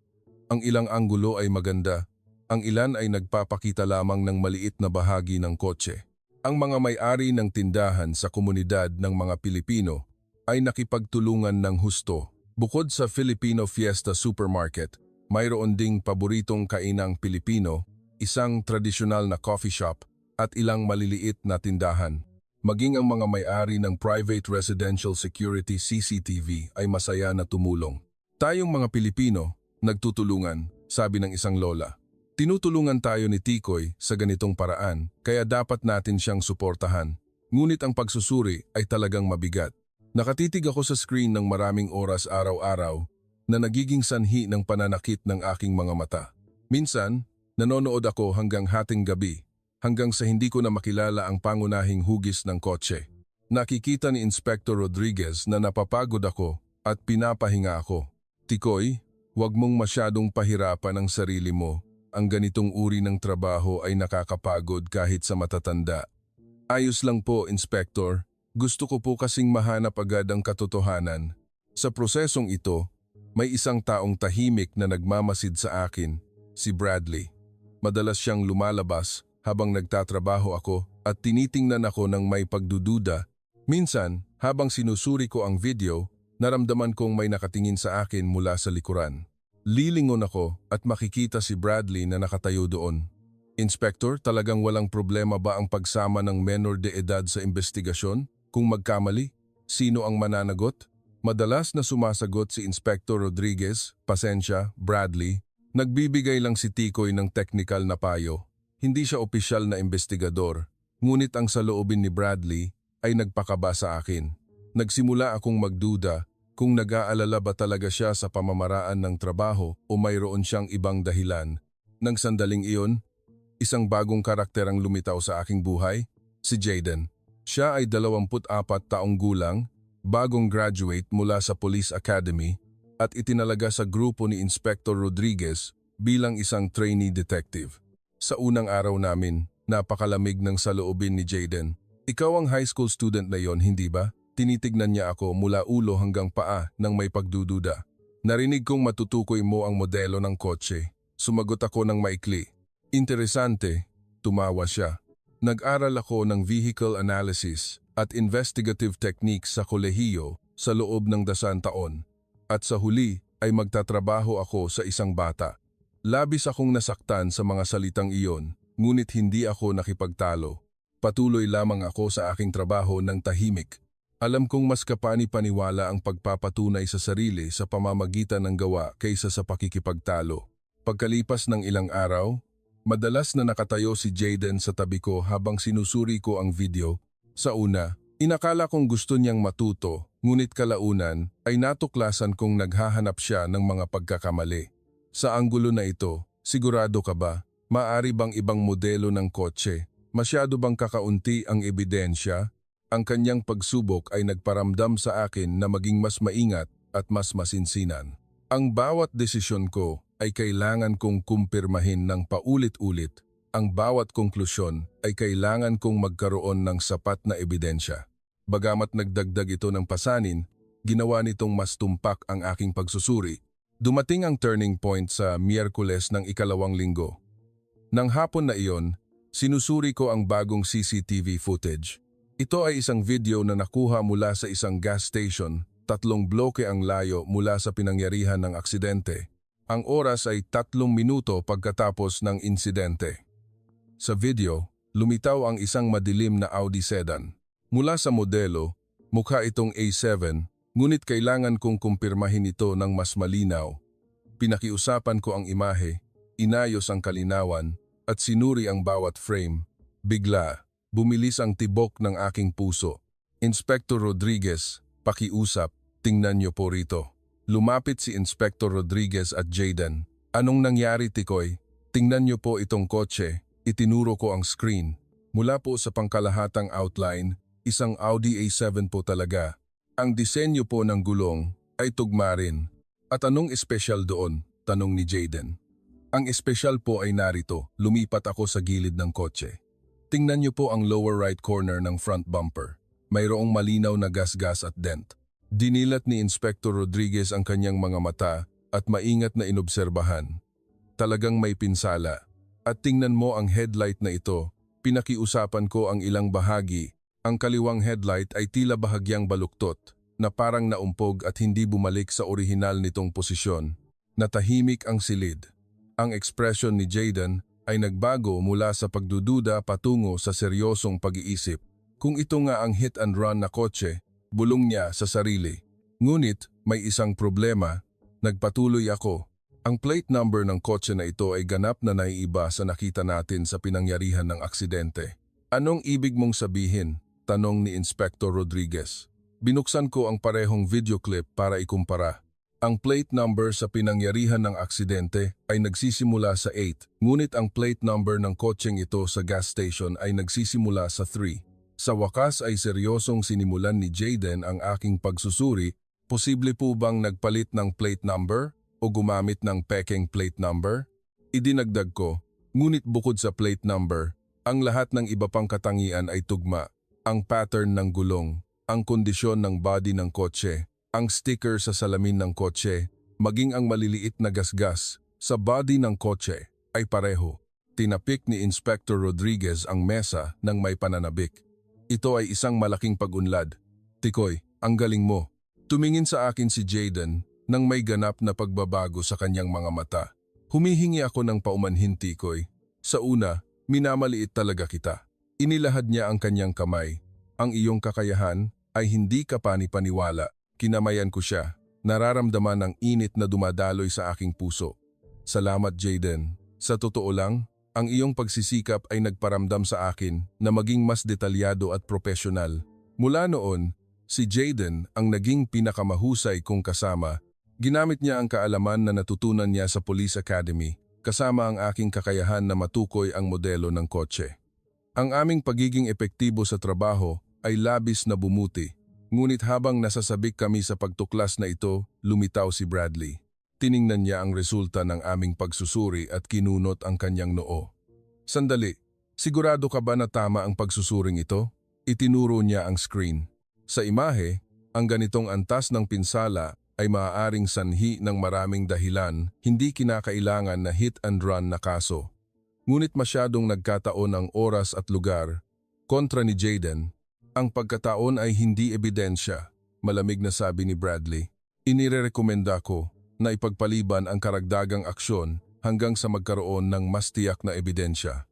Ang ilang anggulo ay maganda, ang ilan ay nagpapakita lamang ng maliit na bahagi ng kotse. Ang mga may-ari ng tindahan sa komunidad ng mga Pilipino ay nakipagtulungan ng husto. Bukod sa Filipino Fiesta Supermarket, mayroon ding paboritong kainang Pilipino, isang tradisyonal na coffee shop at ilang maliliit na tindahan. Maging ang mga may-ari ng Private Residential Security CCTV ay masaya na tumulong. Tayong mga Pilipino, nagtutulungan, sabi ng isang lola. Tinutulungan tayo ni Tikoy sa ganitong paraan, kaya dapat natin siyang suportahan. Ngunit ang pagsusuri ay talagang mabigat. Nakatitig ako sa screen ng maraming oras araw-araw na nagiging sanhi ng pananakit ng aking mga mata. Minsan, nanonood ako hanggang hating gabi, hanggang sa hindi ko na makilala ang pangunahing hugis ng kotse. Nakikita ni Inspector Rodriguez na napapagod ako at pinapahinga ako. Tikoy, huwag mong masyadong pahirapan ang sarili mo. Ang ganitong uri ng trabaho ay nakakapagod kahit sa matatanda. Ayos lang po, Inspector. Gusto ko po kasing mahanap agad ang katotohanan. Sa prosesong ito, may isang taong tahimik na nagmamasid sa akin, si Bradley. Madalas siyang lumalabas habang nagtatrabaho ako at tinitingnan ako ng may pagdududa. Minsan, habang sinusuri ko ang video, naramdaman kong may nakatingin sa akin mula sa likuran. Lilingon ako at makikita si Bradley na nakatayo doon. Inspector, talagang walang problema ba ang pagsama ng menor de edad sa investigasyon? Kung magkamali, sino ang mananagot? Madalas na sumasagot si Inspector Rodriguez, pasensya, Bradley. Nagbibigay lang si Tikoy ng technical na payo. Hindi siya opisyal na investigador, ngunit ang saloobin ni Bradley ay nagpakaba sa akin. Nagsimula akong magduda kung nag-aalala ba talaga siya sa pamamaraan ng trabaho o mayroon siyang ibang dahilan. Nang sandaling iyon, isang bagong karakter ang lumitaw sa aking buhay, si Jaden. Siya ay 24 taong gulang, bagong graduate mula sa Police Academy at itinalaga sa grupo ni Inspector Rodriguez bilang isang trainee detective. Sa unang araw namin, napakalamig ng saloobin ni Jaden. Ikaw ang high school student na yon, hindi ba? Tinitignan niya ako mula ulo hanggang paa nang may pagdududa. Narinig kong matutukoy mo ang modelo ng kotse. Sumagot ako ng maikli. Interesante, tumawa siya. Nag-aral ako ng vehicle analysis at investigative techniques sa kolehiyo sa loob ng 10 taon. At sa huli ay magtatrabaho ako sa isang bata. Labis akong nasaktan sa mga salitang iyon, ngunit hindi ako nakipagtalo. Patuloy lamang ako sa aking trabaho ng tahimik. Alam kong mas kapani-paniwala ang pagpapatunay sa sarili sa pamamagitan ng gawa kaysa sa pakikipagtalo. Pagkalipas ng ilang araw, madalas na nakatayo si Jaden sa tabi ko habang sinusuri ko ang video. Sa una, inakala kong gusto niyang matuto, ngunit kalaunan ay natuklasan kong naghahanap siya ng mga pagkakamali. Sa anggulo na ito, sigurado ka ba, maaari bang ibang modelo ng kotse Masyado bang kakaunti ang ebidensya? Ang kanyang pagsubok ay nagparamdam sa akin na maging mas maingat at mas masinsinan. Ang bawat desisyon ko ay kailangan kong kumpirmahin ng paulit-ulit. Ang bawat konklusyon ay kailangan kong magkaroon ng sapat na ebidensya. Bagamat nagdagdag ito ng pasanin, ginawa nitong mas tumpak ang aking pagsusuri. Dumating ang turning point sa Miyerkules ng ikalawang linggo. Nang hapon na iyon, sinusuri ko ang bagong CCTV footage. Ito ay isang video na nakuha mula sa isang gas station, 3 bloke ang layo mula sa pinangyarihan ng aksidente. Ang oras ay 3 minuto pagkatapos ng insidente. Sa video, lumitaw ang isang madilim na Audi sedan. Mula sa modelo, mukha itong A7, ngunit kailangan kong kumpirmahin ito ng mas malinaw. Pinakiusapan ko ang imahe, inayos ang kalinawan, at sinuri ang bawat frame. Bigla, bumilis ang tibok ng aking puso. Inspector Rodriguez, pakiusap, tingnan niyo po rito. Lumapit si Inspector Rodriguez at Jayden. Anong nangyari, Tikoy? Tingnan niyo po itong kotse. Itinuro ko ang screen. Mula po sa pangkalahatang outline, isang Audi A7 po talaga. Ang disenyo po ng gulong ay tugma rin. At anong espesyal doon? Tanong ni Jayden. Ang espesyal po ay narito, lumipat ako sa gilid ng kotse. Tingnan niyo po ang lower right corner ng front bumper. Mayroong malinaw na gasgas at dent. Dinilat ni Inspector Rodriguez ang kanyang mga mata at maingat na inobserbahan. Talagang may pinsala. At tingnan mo ang headlight na ito. Pinakiusapan ko ang ilang bahagi. Ang kaliwang headlight ay tila bahagyang baluktot, na parang naumpog at hindi bumalik sa orihinal nitong posisyon. Natahimik ang silid. Ang ekspresyon ni Jayden ay nagbago mula sa pagdududa patungo sa seryosong pag-iisip. Kung ito nga ang hit and run na kotse, bulong niya sa sarili. Ngunit may isang problema, nagpatuloy ako. Ang plate number ng kotse na ito ay ganap na naiiba sa nakita natin sa pinangyarihan ng aksidente. Anong ibig mong sabihin? Tanong ni Inspector Rodriguez. Binuksan ko ang parehong video clip para ikumpara. Ang plate number sa pinangyarihan ng aksidente ay nagsisimula sa 8, ngunit ang plate number ng kotseng ito sa gas station ay nagsisimula sa 3. Sa wakas ay seryosong sinimulan ni Jayden ang aking pagsusuri. Posible po bang nagpalit ng plate number o gumamit ng pekeng plate number? Idinagdag ko, ngunit bukod sa plate number, ang lahat ng iba pang katangian ay tugma. Ang pattern ng gulong, ang kondisyon ng body ng kotse, ang sticker sa salamin ng kotse, maging ang maliliit na gasgas sa body ng kotse ay pareho. Tinapik ni Inspector Rodriguez ang mesa ng may pananabik. Ito ay isang malaking pag-unlad. Tikoy, ang galing mo. Tumingin sa akin si Jayden nang may ganap na pagbabago sa kanyang mga mata. Humihingi ako ng paumanhin, Tikoy. Sa una, minamaliit talaga kita. Inilahad niya ang kanyang kamay. Ang iyong kakayahan ay hindi ka panipaniwala. Kinamayan ko siya. Nararamdaman ang init na dumadaloy sa aking puso. Salamat, Jayden. Sa totoo lang, ang iyong pagsisikap ay nagparamdam sa akin na maging mas detalyado at propesyonal. Mula noon, si Jayden ang naging pinakamahusay kong kasama. Ginamit niya ang kaalaman na natutunan niya sa Police Academy, kasama ang aking kakayahan na matukoy ang modelo ng kotse. Ang aming pagiging epektibo sa trabaho ay labis na bumuti. Ngunit habang nasasabik kami sa pagtuklas na ito, lumitaw si Bradley. Tiningnan niya ang resulta ng aming pagsusuri at kinunot ang kanyang noo. Sandali, sigurado ka ba na tama ang pagsusuring ito? Itinuro niya ang screen. Sa imahe, ang ganitong antas ng pinsala ay maaaring sanhi ng maraming dahilan, hindi kinakailangan na hit and run na kaso. Ngunit masyadong nagkataon ang oras at lugar. Kontra ni Jayden, ang pagkataon ay hindi ebidensya, malamig na sabi ni Bradley. Inirerekomenda ko na ipagpaliban ang karagdagang aksyon hanggang sa magkaroon ng mas tiyak na ebidensya.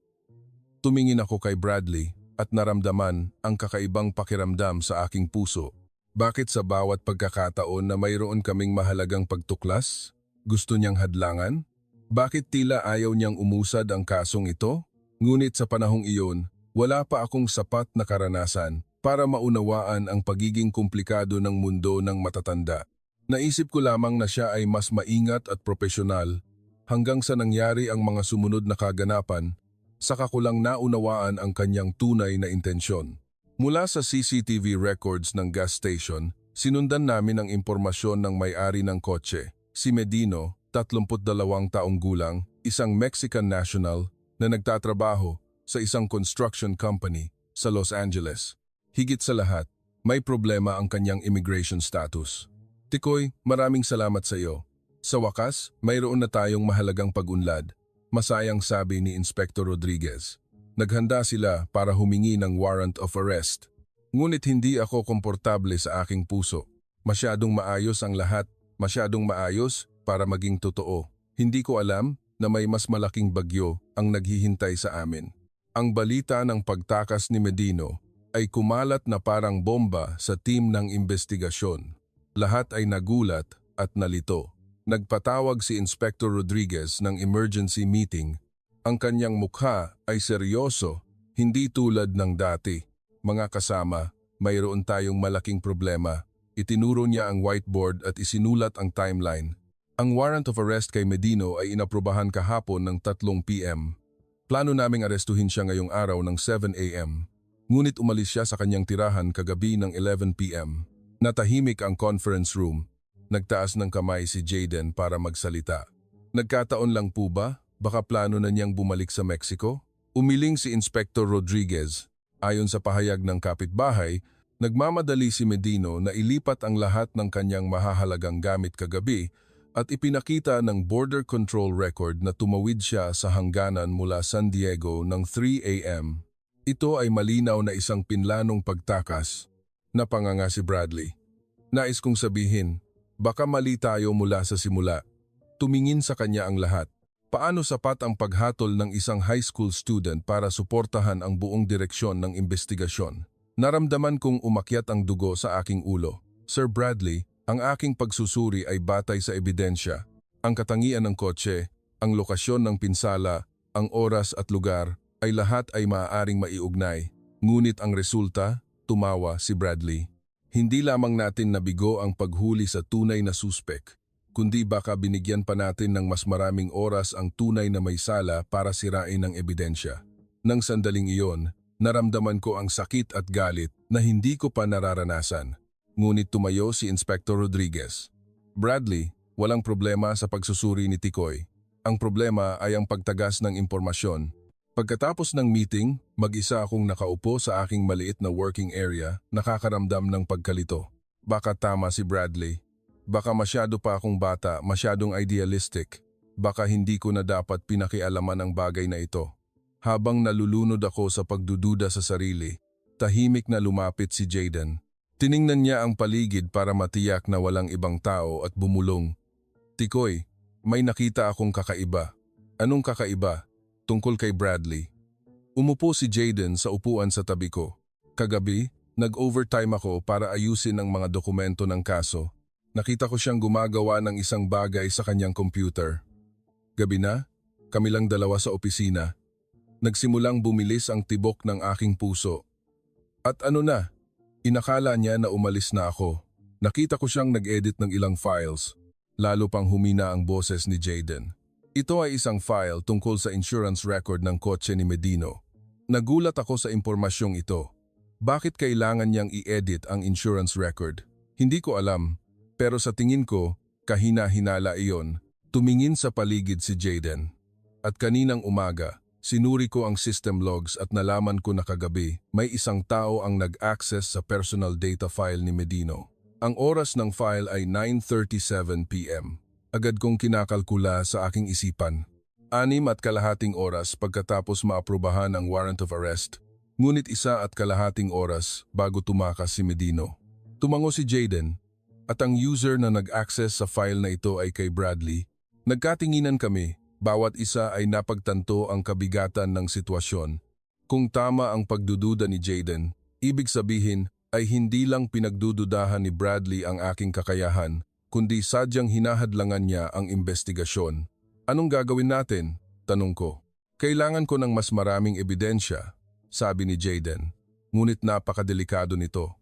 Tumingin ako kay Bradley at naramdaman ang kakaibang pakiramdam sa aking puso. Bakit sa bawat pagkakataon na mayroon kaming mahalagang pagtuklas, gusto niyang hadlangan? Bakit tila ayaw niyang umusad ang kasong ito? Ngunit sa panahong iyon, wala pa akong sapat na karanasan para maunawaan ang pagiging komplikado ng mundo ng matatanda. Naisip ko lamang na siya ay mas maingat at propesyonal hanggang sa nangyari ang mga sumunod na kaganapan Saka ko lang naunawaan ang kanyang tunay na intensyon. Mula sa CCTV records ng gas station, sinundan namin ang impormasyon ng may-ari ng kotse, si Medino, 32 taong gulang, isang Mexican national na nagtatrabaho sa isang construction company sa Los Angeles. Higit sa lahat, may problema ang kanyang immigration status. Tikoy, maraming salamat sa iyo. Sa wakas, mayroon na tayong mahalagang pag-unlad, masayang sabi ni Inspector Rodriguez. Naghanda sila para humingi ng warrant of arrest. Ngunit hindi ako komportable sa aking puso. Masyadong maayos ang lahat, masyadong maayos para maging totoo. Hindi ko alam na may mas malaking bagyo ang naghihintay sa amin. Ang balita ng pagtakas ni Medino ay kumalat na parang bomba sa team ng investigasyon. Lahat ay nagulat at nalito. Nagpatawag si Inspector Rodriguez ng emergency meeting. Ang kanyang mukha ay seryoso, hindi tulad ng dati. Mga kasama, mayroon tayong malaking problema. Itinuro niya ang whiteboard at isinulat ang timeline. Ang warrant of arrest kay Medino ay inaprubahan kahapon ng 3 p.m. Plano naming arestuhin siya ngayong araw ng 7 a.m. Ngunit umalis siya sa kanyang tirahan kagabi ng 11 p.m. Natahimik ang conference room. Nagtaas ng kamay si Jayden para magsalita. Nagkataon lang po ba? Baka plano na niyang bumalik sa Mexico? Umiling si Inspector Rodriguez. Ayon sa pahayag ng kapitbahay, nagmamadali si Medino na ilipat ang lahat ng kanyang mahahalagang gamit kagabi at ipinakita ng border control record na tumawid siya sa hangganan mula San Diego ng 3 a.m. Ito ay malinaw na isang pinlanong pagtakas. Napanganga si Bradley. Nais kong sabihin, baka mali tayo mula sa simula. Tumingin sa kanya ang lahat. Paano sapat ang paghatol ng isang high school student para suportahan ang buong direksyon ng investigasyon? Naramdaman kong umakyat ang dugo sa aking ulo. Sir Bradley, ang aking pagsusuri ay batay sa ebidensya. Ang katangian ng kotse, ang lokasyon ng pinsala, ang oras at lugar ay lahat ay maaaring maiugnay. Ngunit ang resulta, tumawa si Bradley. Hindi lamang natin nabigo ang paghuli sa tunay na suspek, kundi baka binigyan pa natin ng mas maraming oras ang tunay na may sala para sirain ang ebidensya. Nang sandaling iyon, naramdaman ko ang sakit at galit na hindi ko pa nararanasan. Ngunit tumayo si Inspector Rodriguez. Bradley, walang problema sa pagsusuri ni Tikoy. Ang problema ay ang pagtagas ng impormasyon. Pagkatapos ng meeting, mag-isa akong nakaupo sa aking maliit na working area, nakakaramdam ng pagkalito. Baka tama si Bradley. Baka masyado pa akong bata, masyadong idealistic. Baka hindi ko na dapat pinakialaman ang bagay na ito. Habang nalulunod ako sa pagdududa sa sarili, tahimik na lumapit si Jayden. Tiningnan niya ang paligid para matiyak na walang ibang tao at bumulong. Tikoy, may nakita akong kakaiba. Anong kakaiba? Tungkol kay Bradley. Umupo si Jayden sa upuan sa tabi ko. Kagabi, nag-overtime ako para ayusin ang mga dokumento ng kaso. Nakita ko siyang gumagawa ng isang bagay sa kanyang computer. Gabi na, kami lang dalawa sa opisina. Nagsimulang bumilis ang tibok ng aking puso. At ano na, inakala niya na umalis na ako. Nakita ko siyang nag-edit ng ilang files. Lalo pang humina ang boses ni Jayden. Ito ay isang file tungkol sa insurance record ng kotse ni Medino. Nagulat ako sa impormasyong ito. Bakit kailangan niyang i-edit ang insurance record? Hindi ko alam, pero sa tingin ko, kahina-hinala iyon. Tumingin sa paligid si Jayden. At kaninang umaga, sinuri ko ang system logs at nalaman ko na kagabi may isang tao ang nag-access sa personal data file ni Medino. Ang oras ng file ay 9:37 p.m. Agad kong kinakalkula sa aking isipan. 6.5 oras pagkatapos maaprubahan ang warrant of arrest, ngunit 1.5 oras bago tumakas si Medino. Tumango si Jayden, at ang user na nag-access sa file na ito ay kay Bradley. Nagkatinginan kami, bawat isa ay napagtanto ang kabigatan ng sitwasyon. Kung tama ang pagdududa ni Jayden, ibig sabihin ay hindi lang pinagdududahan ni Bradley ang aking kakayahan, kundi sadyang hinahadlangan niya ang investigasyon. Anong gagawin natin? Tanong ko. Kailangan ko ng mas maraming ebidensya, sabi ni Jayden. Ngunit napakadelikado nito.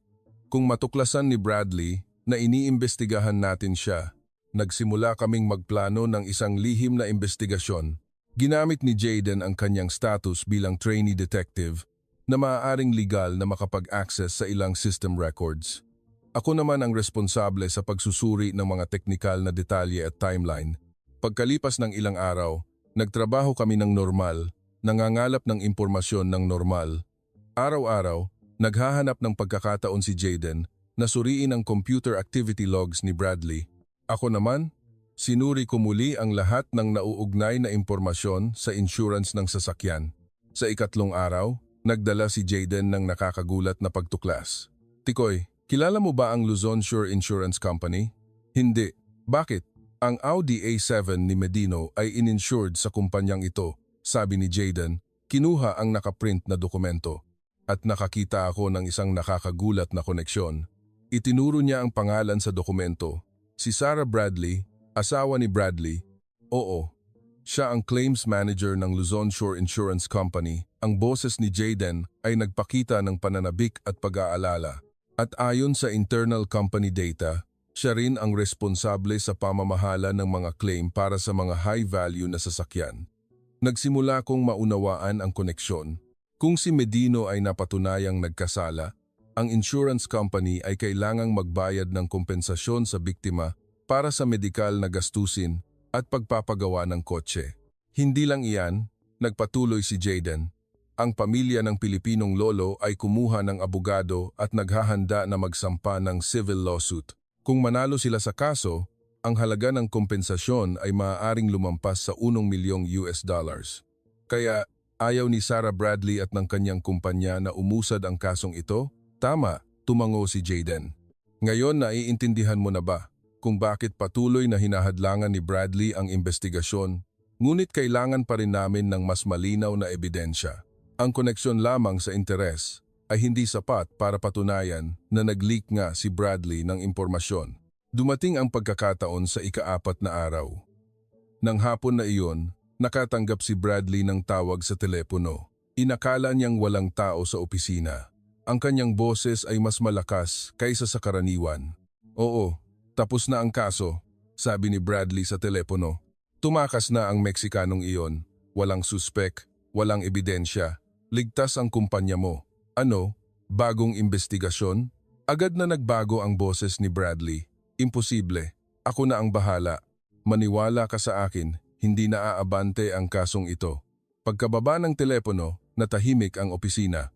Kung matuklasan ni Bradley na iniimbestigahan natin siya, nagsimula kaming magplano ng isang lihim na investigasyon. Ginamit ni Jayden ang kanyang status bilang trainee detective na maaaring legal na makapag-access sa ilang system records. Ako naman ang responsable sa pagsusuri ng mga teknikal na detalye at timeline. Pagkalipas ng ilang araw, nagtrabaho kami ng normal, nangangalap ng impormasyon ng normal. Araw-araw, naghahanap ng pagkakataon si Jayden na suriin ang computer activity logs ni Bradley. Ako naman, sinuri ko muli ang lahat ng nauugnay na impormasyon sa insurance ng sasakyan. Sa ikatlong araw, nagdala si Jayden ng nakakagulat na pagtuklas. Tikoy, kilala mo ba ang Luzon Sure Insurance Company? Hindi. Bakit? Ang Audi A7 ni Medino ay ininsured sa kumpanyang ito, sabi ni Jayden. Kinuha ang nakaprint na dokumento. At nakakita ako ng isang nakakagulat na koneksyon. Itinuro niya ang pangalan sa dokumento. Si Sarah Bradley, asawa ni Bradley. Oo, siya ang claims manager ng Luzon Sure Insurance Company. Ang boses ni Jayden ay nagpakita ng pananabik at pag-aalala. At ayon sa internal company data, siya rin ang responsable sa pamamahala ng mga claim para sa mga high-value na sasakyan. Nagsimula kong maunawaan ang koneksyon. Kung si Medino ay napatunayang nagkasala, ang insurance company ay kailangang magbayad ng kompensasyon sa biktima para sa medikal na gastusin at pagpapagawa ng kotse. Hindi lang iyan, nagpatuloy si Jayden. Ang pamilya ng Pilipinong lolo ay kumuha ng abogado at naghahanda na magsampa ng civil lawsuit. Kung manalo sila sa kaso, ang halaga ng kompensasyon ay maaaring lumampas sa 1 milyong US dollars. Kaya ayaw ni Sarah Bradley at ng kanyang kumpanya na umusad ang kasong ito? Tama, tumango si Jayden. Ngayon naiintindihan mo na ba kung bakit patuloy na hinahadlangan ni Bradley ang investigasyon, ngunit kailangan pa rin namin ng mas malinaw na ebidensya. Ang koneksyon lamang sa interes ay hindi sapat para patunayan na nag-leak nga si Bradley ng impormasyon. Dumating ang pagkakataon sa ika-4 na araw. Nang hapon na iyon, nakatanggap si Bradley ng tawag sa telepono. Inakala niyang walang tao sa opisina. Ang kanyang boses ay mas malakas kaysa sa karaniwan. Oo, tapos na ang kaso, sabi ni Bradley sa telepono. Tumakas na ang Meksikanong iyon. Walang suspek, walang ebidensya. Ligtas ang kumpanya mo. Ano? Bagong investigasyon? Agad na nagbago ang boses ni Bradley. Imposible. Ako na ang bahala. Maniwala ka sa akin, hindi na aabante ang kasong ito. Pagkababa ng telepono, natahimik ang opisina.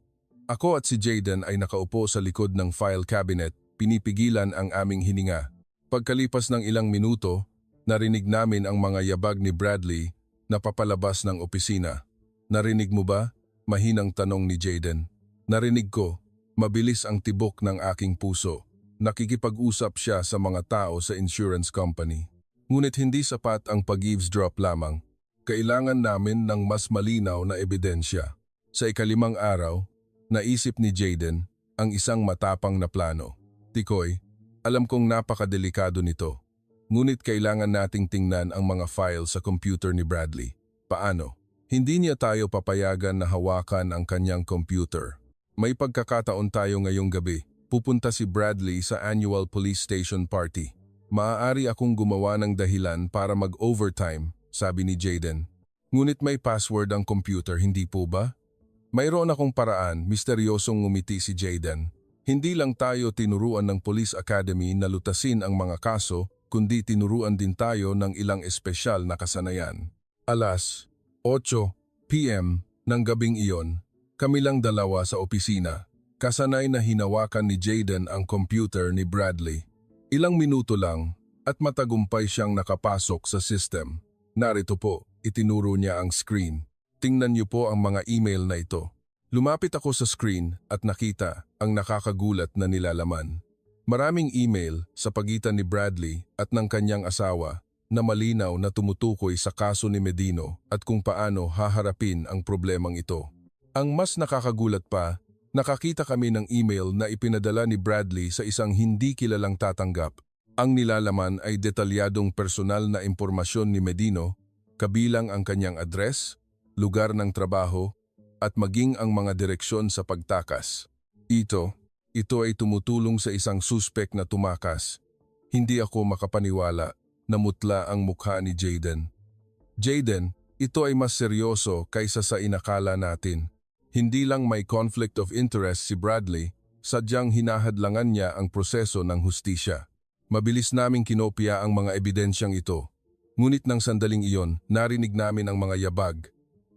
Ako at si Jayden ay nakaupo sa likod ng file cabinet, pinipigilan ang aming hininga. Pagkalipas ng ilang minuto, narinig namin ang mga yabag ni Bradley na papalabas ng opisina. Narinig mo ba? Mahinang tanong ni Jayden. Narinig ko, mabilis ang tibok ng aking puso. Nakikipag-usap siya sa mga tao sa insurance company. Ngunit hindi sapat ang pag-eavesdrop lamang. Kailangan namin ng mas malinaw na ebidensya. Sa ika-5 araw, naisip ni Jayden ang isang matapang na plano. Tikoy, alam kong napakadelikado nito. Ngunit kailangan nating tingnan ang mga file sa computer ni Bradley. Paano? Hindi niya tayo papayagan na hawakan ang kanyang computer. May pagkakataon tayo ngayong gabi. Pupunta si Bradley sa annual police station party. Maaari akong gumawa ng dahilan para mag-overtime, sabi ni Jayden. Ngunit may password ang computer, hindi po ba? Mayroon akong paraan, misteryosong ngumiti si Jayden. Hindi lang tayo tinuruan ng Police Academy na lutasin ang mga kaso, kundi tinuruan din tayo ng ilang espesyal na kasanayan. Alas 8 p.m. ng gabing iyon, kami lang dalawa sa opisina. Kasanay na hinawakan ni Jayden ang computer ni Bradley. Ilang minuto lang at matagumpay siyang nakapasok sa system. Narito po, itinuro niya ang screen. Tingnan niyo po ang mga email na ito. Lumapit ako sa screen at nakita ang nakakagulat na nilalaman. Maraming email sa pagitan ni Bradley at ng kanyang asawa na malinaw na tumutukoy sa kaso ni Medino at kung paano haharapin ang problemang ito. Ang mas nakakagulat pa, nakakita kami ng email na ipinadala ni Bradley sa isang hindi kilalang tatanggap. Ang nilalaman ay detalyadong personal na impormasyon ni Medino, kabilang ang kanyang address, lugar ng trabaho, at maging ang mga direksyon sa pagtakas. Ito ay tumutulong sa isang suspek na tumakas. Hindi ako makapaniwala. Namutla ang mukha ni Jayden. Jayden, Ito ay mas seryoso kaysa sa inakala natin. Hindi lang may conflict of interest si Bradley, sadyang hinahadlangan niya ang proseso ng hustisya. Mabilis naming kinopya ang mga ebidensyang ito. Ngunit nang sandaling iyon, narinig namin ang mga yabag.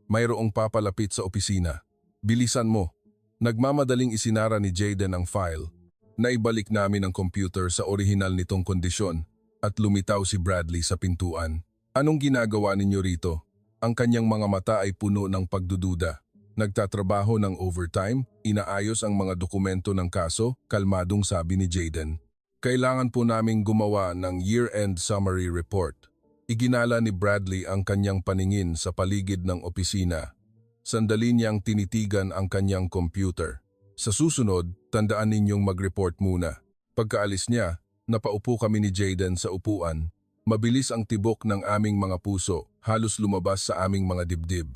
Mayroong papalapit sa opisina. Bilisan mo. Nagmamadaling isinara ni Jayden ang file. Naibalik namin ang computer sa orihinal nitong kondisyon at lumitaw si Bradley sa pintuan. Anong ginagawa ninyo rito? Ang kanyang mga mata ay puno ng pagdududa. Nagtatrabaho ng overtime, inaayos ang mga dokumento ng kaso, kalmadong sabi ni Jayden. Kailangan po naming gumawa ng year-end summary report. Iginala ni Bradley ang kanyang paningin sa paligid ng opisina. Sandali niyang tinitigan ang kanyang computer. Sa susunod, tandaan ninyong mag-report muna. Pagkaalis niya, napaupo kami ni Jayden sa upuan. Mabilis ang tibok ng aming mga puso, halos lumabas sa aming mga dibdib.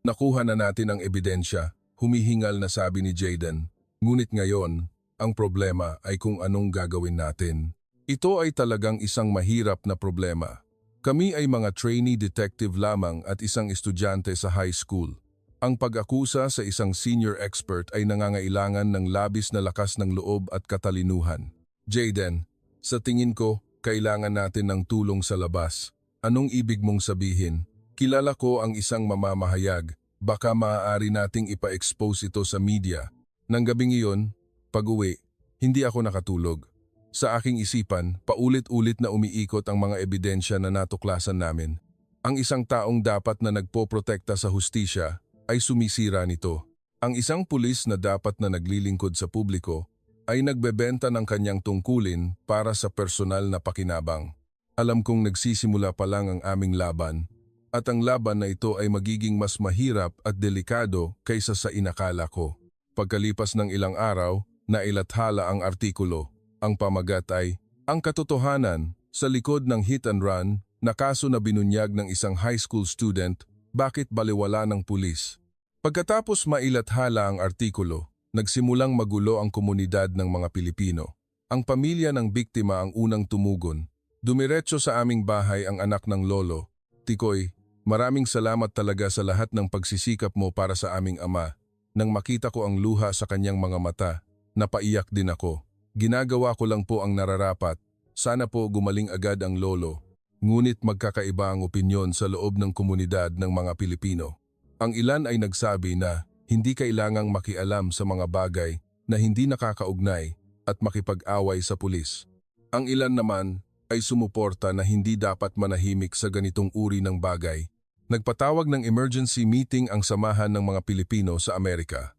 Nakuha na natin ang ebidensya, humihingal na sabi ni Jayden. Ngunit ngayon, ang problema ay kung anong gagawin natin. Ito ay talagang isang mahirap na problema. Kami ay mga trainee detective lamang at isang estudyante sa high school. Ang pag-akusa sa isang senior expert ay nangangailangan ng labis na lakas ng loob at katalinuhan. Jayden, sa tingin ko, kailangan natin ng tulong sa labas. Anong ibig mong sabihin? Kilala ko ang isang mamamahayag. Baka maaari nating ipa-expose ito sa media. Nang gabing iyon, pag-uwi, hindi ako nakatulog. Sa aking isipan, paulit-ulit na umiikot ang mga ebidensya na natuklasan namin. Ang isang taong dapat na nagpoprotekta sa hustisya ay sumisira nito. Ang isang pulis na dapat na naglilingkod sa publiko ay nagbebenta ng kanyang tungkulin para sa personal na pakinabang. Alam kong nagsisimula pa lang ang aming laban, at ang laban na ito ay magiging mas mahirap at delikado kaysa sa inakala ko. Pagkalipas ng ilang araw, nailathala ang artikulo. Ang pamagat ay, ang katotohanan sa likod ng hit and run na kaso na binunyag ng isang high school student, bakit baliwala ng pulis? Pagkatapos mailathala ang artikulo, nagsimulang magulo ang komunidad ng mga Pilipino. Ang pamilya ng biktima ang unang tumugon. Dumiretso sa aming bahay ang anak ng lolo. Tikoy, maraming salamat talaga sa lahat ng pagsisikap mo para sa aming ama. Nang makita ko ang luha sa kanyang mga mata, napaiyak din ako. Ginagawa ko lang po ang nararapat. Sana po gumaling agad ang lolo. Ngunit magkakaiba ang opinyon sa loob ng komunidad ng mga Pilipino. Ang ilan ay nagsabi na hindi kailangang makialam sa mga bagay na hindi nakakaugnay at makipag-away sa pulis. Ang ilan naman ay sumuporta na hindi dapat manahimik sa ganitong uri ng bagay. Nagpatawag ng emergency meeting ang Samahan ng mga Pilipino sa Amerika.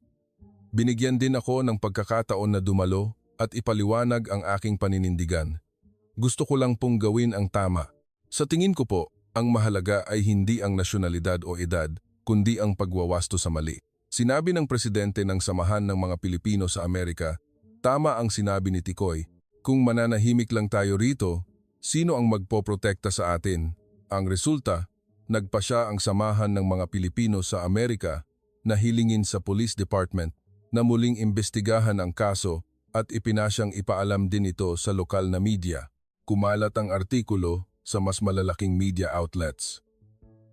Binigyan din ako ng pagkakataon na dumalo at ipaliwanag ang aking paninindigan. Gusto ko lang pong gawin ang tama. Sa tingin ko po, ang mahalaga ay hindi ang nasyonalidad o edad, kundi ang pagwawasto sa mali. Sinabi ng presidente ng Samahan ng mga Pilipino sa Amerika, tama ang sinabi ni Tikoy, kung mananahimik lang tayo rito, sino ang magpoprotekta sa atin? Ang resulta, nagpasya ang Samahan ng mga Pilipino sa Amerika na hilingin sa Police Department na muling imbestigahan ang kaso at ipinasyang ipaalam din ito sa lokal na media. Kumalat ang artikulo sa mas malalaking media outlets.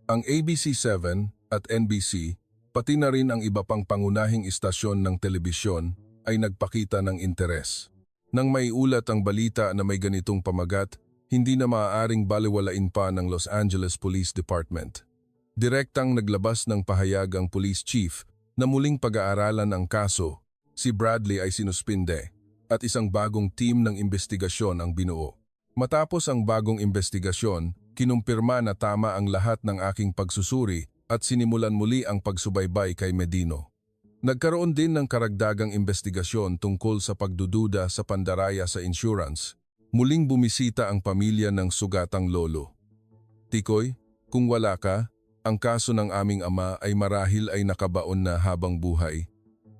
Ang ABC7 at NBC, pati na rin ang iba pang pangunahing istasyon ng telebisyon ay nagpakita ng interes. Nang maiulat ang balita na may ganitong pamagat, hindi na maaaring baliwalain pa ng Los Angeles Police Department. Direktang naglabas ng pahayag ang police chief na muling pag-aaralan ang kaso. Si Bradley ay sinuspinde at isang bagong team ng investigasyon ang binuo. Matapos ang bagong investigasyon, kinumpirma na tama ang lahat ng aking pagsusuri at sinimulan muli ang pagsubaybay kay Medino. Nagkaroon din ng karagdagang investigasyon tungkol sa pagdududa sa pandaraya sa insurance. Muling bumisita ang pamilya ng sugatang lolo. Tikoy, kung wala ka, ang kaso ng aming ama ay marahil ay nakabaon na habang buhay.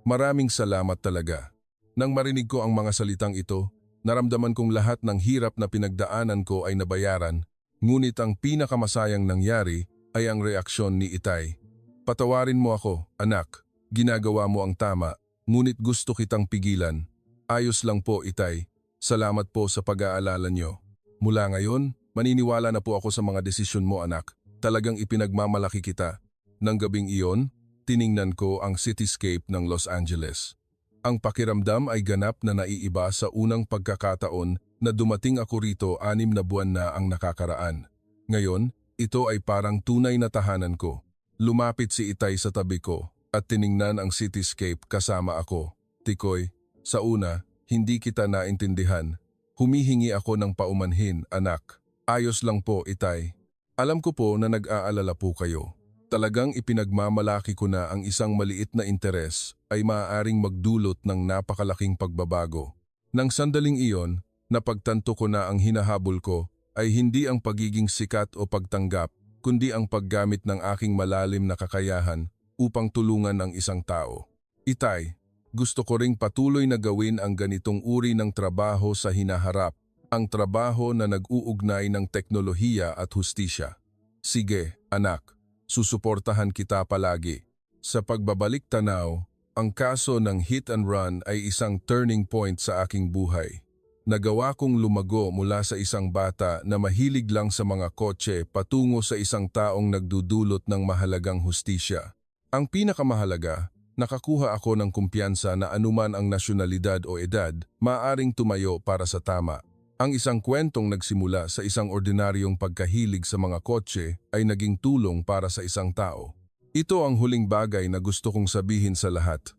Maraming salamat talaga. Nang marinig ko ang mga salitang ito, naramdaman kong lahat ng hirap na pinagdaanan ko ay nabayaran, ngunit ang pinakamasayang nangyari ay ang reaksyon ni Itay. Patawarin mo ako, anak. Ginagawa mo ang tama, ngunit gusto kitang pigilan. Ayos lang po, Itay. Salamat po sa pag-aalala nyo. Mula ngayon, maniniwala na po ako sa mga desisyon mo, anak. talagang ipinagmamalaki kita. Nang gabing iyon, tiningnan ko ang cityscape ng Los Angeles. Ang pakiramdam ay ganap na naiiba sa unang pagkakataon na dumating ako rito 6 na buwan na ang nakakaraan. Ngayon, ito ay parang tunay na tahanan ko. Lumapit si Itay sa tabi ko at tiningnan ang cityscape kasama ako. Tikoy, sa una, hindi kita naintindihan. Humihingi ako ng paumanhin, anak. Ayos lang po, Itay. Alam ko po na nag-aalala po kayo. Talagang ipinagmamalaki ko na ang isang maliit na interes ay maaaring magdulot ng napakalaking pagbabago. Nang sandaling iyon, napagtanto ko na ang hinahabol ko ay hindi ang pagiging sikat o pagtanggap, kundi ang paggamit ng aking malalim na kakayahan upang tulungan ang isang tao. Itay, gusto ko ring patuloy na gawin ang ganitong uri ng trabaho sa hinaharap, ang trabaho na nag-uugnay ng teknolohiya at hustisya. Sige, anak. Susuportahan kita palagi. Sa pagbabalik tanaw, ang kaso ng hit and run ay isang turning point sa aking buhay. Nagawa kong lumago mula sa isang bata na mahilig lang sa mga kotse patungo sa isang taong nagdudulot ng mahalagang hustisya. Ang pinakamahalaga, nakakuha ako ng kumpiyansa na anuman ang nasyonalidad o edad, maaaring tumayo para sa tama. Ang isang kwentong nagsimula sa isang ordinaryong pagkahilig sa mga kotse ay naging tulong para sa isang tao. Ito ang huling bagay na gusto kong sabihin sa lahat.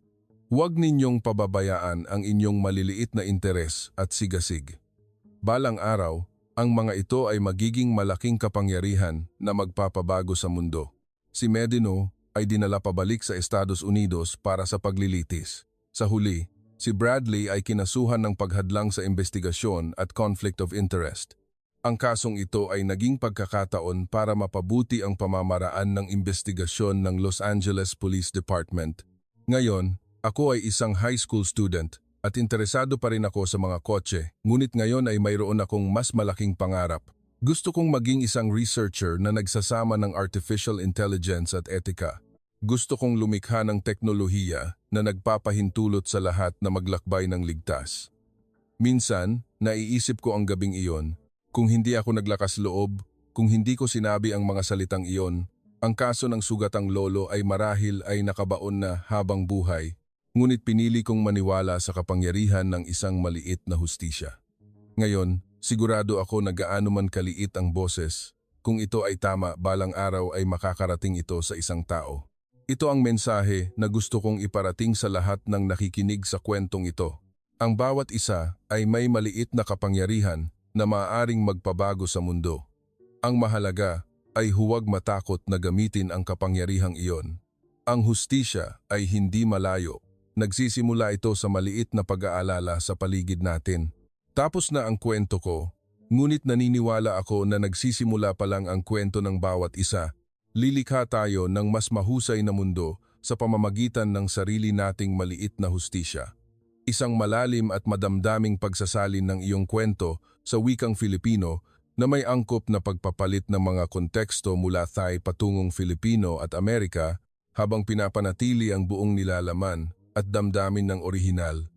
Huwag ninyong pababayaan ang inyong maliliit na interes at sigasig. Balang araw, ang mga ito ay magiging malaking kapangyarihan na magpapabago sa mundo. Si Medino ay dinala pabalik sa Estados Unidos para sa paglilitis. Sa huli, si Bradley ay kinasuhan ng paghadlang sa investigasyon at conflict of interest. Ang kasong ito ay naging pagkakataon para mapabuti ang pamamaraan ng investigasyon ng Los Angeles Police Department. Ngayon, ako ay isang high school student at interesado pa rin ako sa mga kotse, ngunit ngayon ay mayroon akong mas malaking pangarap. Gusto kong maging isang researcher na nagsasama ng artificial intelligence at etika. Gusto kong lumikha ng teknolohiya na nagpapahintulot sa lahat na maglakbay ng ligtas. Minsan, naiisip ko ang gabing iyon, kung hindi ako naglakas loob, kung hindi ko sinabi ang mga salitang iyon, ang kaso ng sugatang lolo ay marahil ay nakabaon na habang buhay, ngunit pinili kong maniwala sa kapangyarihan ng isang maliit na hustisya. Ngayon, sigurado ako na gaano man kaliit ang boses, kung ito ay tama, balang araw ay makakarating ito sa isang tao. Ito ang mensahe na gusto kong iparating sa lahat ng nakikinig sa kwentong ito. Ang bawat isa ay may maliit na kapangyarihan na maaaring magpabago sa mundo. Ang mahalaga ay huwag matakot na gamitin ang kapangyarihang iyon. Ang hustisya ay hindi malayo. Nagsisimula ito sa maliit na pag-aalala sa paligid natin. Tapos na ang kwento ko, ngunit naniniwala ako na nagsisimula pa lang ang kwento ng bawat isa. Lilikha tayo ng mas mahusay na mundo sa pamamagitan ng sarili nating maliit na hustisya. Isang malalim at madamdaming pagsasalin ng iyong kwento sa wikang Filipino na may angkop na pagpapalit ng mga konteksto mula Thai patungong Filipino at Amerika habang pinapanatili ang buong nilalaman at damdamin ng orihinal.